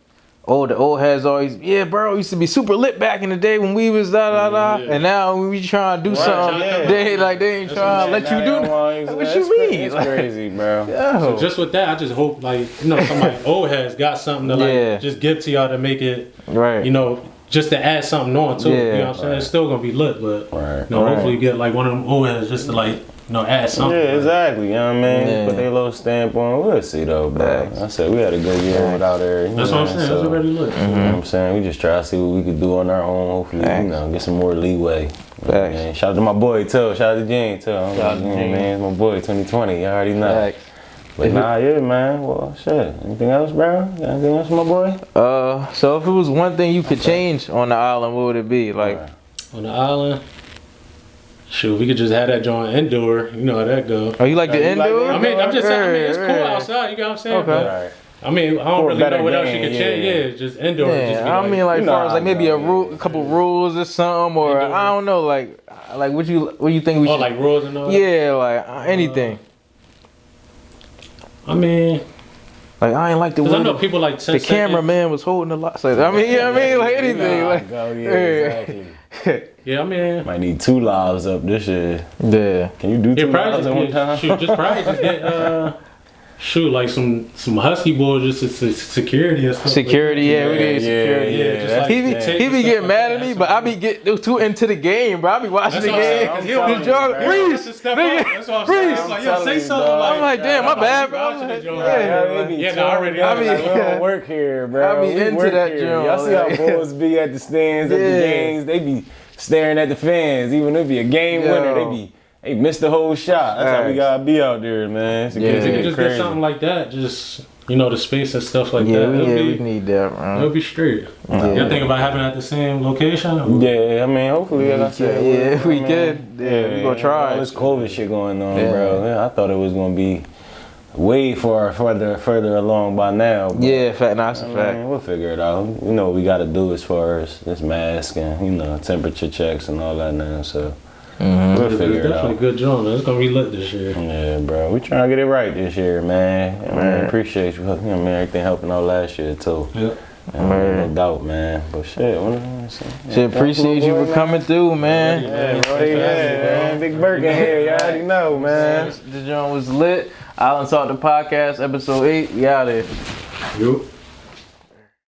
Speaker 1: the old heads always, bro, used to be super lit back in the day when we was and now when we trying to do something, they ain't trying to let you do that. What you mean?
Speaker 2: That's crazy, bro.
Speaker 3: So just with that, I just hope, like, you know, somebody old heads got something to like just give to y'all to make it,
Speaker 1: right?
Speaker 3: You know, just to add something on too. You know what I'm saying? It's still gonna be lit, but you know, hopefully you get like one of them old heads just to like, you know, add something.
Speaker 2: Yeah, exactly. You know what I mean? Put their little stamp on. We'll see though, bro. I said we had a good year without her.
Speaker 3: That's what I'm saying.
Speaker 2: So,
Speaker 3: it's already lit.
Speaker 2: You know what I'm saying? We just try to see what we could do on our own. Hopefully, you know, get some more leeway. Man, shout out to my boy too. Shout out to Gene too. Man, it's my boy 2020. You already know. But man. Well, shit. Anything else, bro? Anything else, my boy?
Speaker 1: So if it was one thing you could change on the island, what would it be? Like
Speaker 3: on the island. Shoot, we could just have that joint indoor. You know how that go.
Speaker 1: Oh, you like the indoor?
Speaker 3: I mean, I'm just saying. It's cool outside. You know what I'm saying?
Speaker 1: Okay.
Speaker 3: I mean, I don't really know what else you could change. Yeah, just indoor.
Speaker 1: Yeah, I mean, like, as far as like maybe a couple rules or something, or indoor. I don't know, like what you think we should?
Speaker 3: Oh, like rules and all that?
Speaker 1: Yeah, like anything.
Speaker 3: I mean,
Speaker 1: like I ain't like the way
Speaker 3: I know people like
Speaker 1: the cameraman was holding the lights. Like, I mean, you know what I mean? Like anything. Like,
Speaker 2: exactly.
Speaker 3: Yeah, I mean,
Speaker 2: Might need 2 lives up this year.
Speaker 1: Yeah.
Speaker 2: Can you do 2 lives at one time?
Speaker 3: shoot, just probably just get like some husky boys just to security and stuff.
Speaker 1: Security,
Speaker 3: like
Speaker 1: yeah, we need security.
Speaker 3: Yeah, just like
Speaker 1: He be getting mad at me, but I be getting too into the game, bro. I be watching the game. Reese,
Speaker 3: That's what I'm saying. It's like, yo, say something.
Speaker 1: I'm like, damn, my bad, bro.
Speaker 2: I don't work here, bro.
Speaker 1: I be into that joint.
Speaker 2: Y'all see how boys be at the stands at the games? They be staring at the fans. Even if it be a game winner, they missed the whole shot. That's how we gotta be out there, man.
Speaker 3: If you could just get something like that, just the space and stuff like that.
Speaker 1: We need that, bro.
Speaker 3: It'll be straight. Y'all think about having it at the same location?
Speaker 2: Yeah, I mean, hopefully, like I said,
Speaker 1: we could. Yeah, we gonna try.
Speaker 2: All this COVID shit going on, bro. Yeah, I thought it was gonna be way further along by now. But,
Speaker 1: that's a fact.
Speaker 2: We'll figure it out. We know what we gotta do as far as this mask and temperature checks and all that now. So. We'll figure it out.
Speaker 3: Definitely good job, man. It's gonna be lit this year.
Speaker 2: Yeah, bro. We trying to get it right this year, man. I appreciate you. Everything helping out last year too.
Speaker 3: Yeah.
Speaker 2: No doubt, man. But shit,
Speaker 1: appreciate you for coming through, man.
Speaker 2: Man. Big Burke in here. You already know, man.
Speaker 1: The joint was lit. Island Talk the Podcast, episode 8. We out here.
Speaker 3: Yup.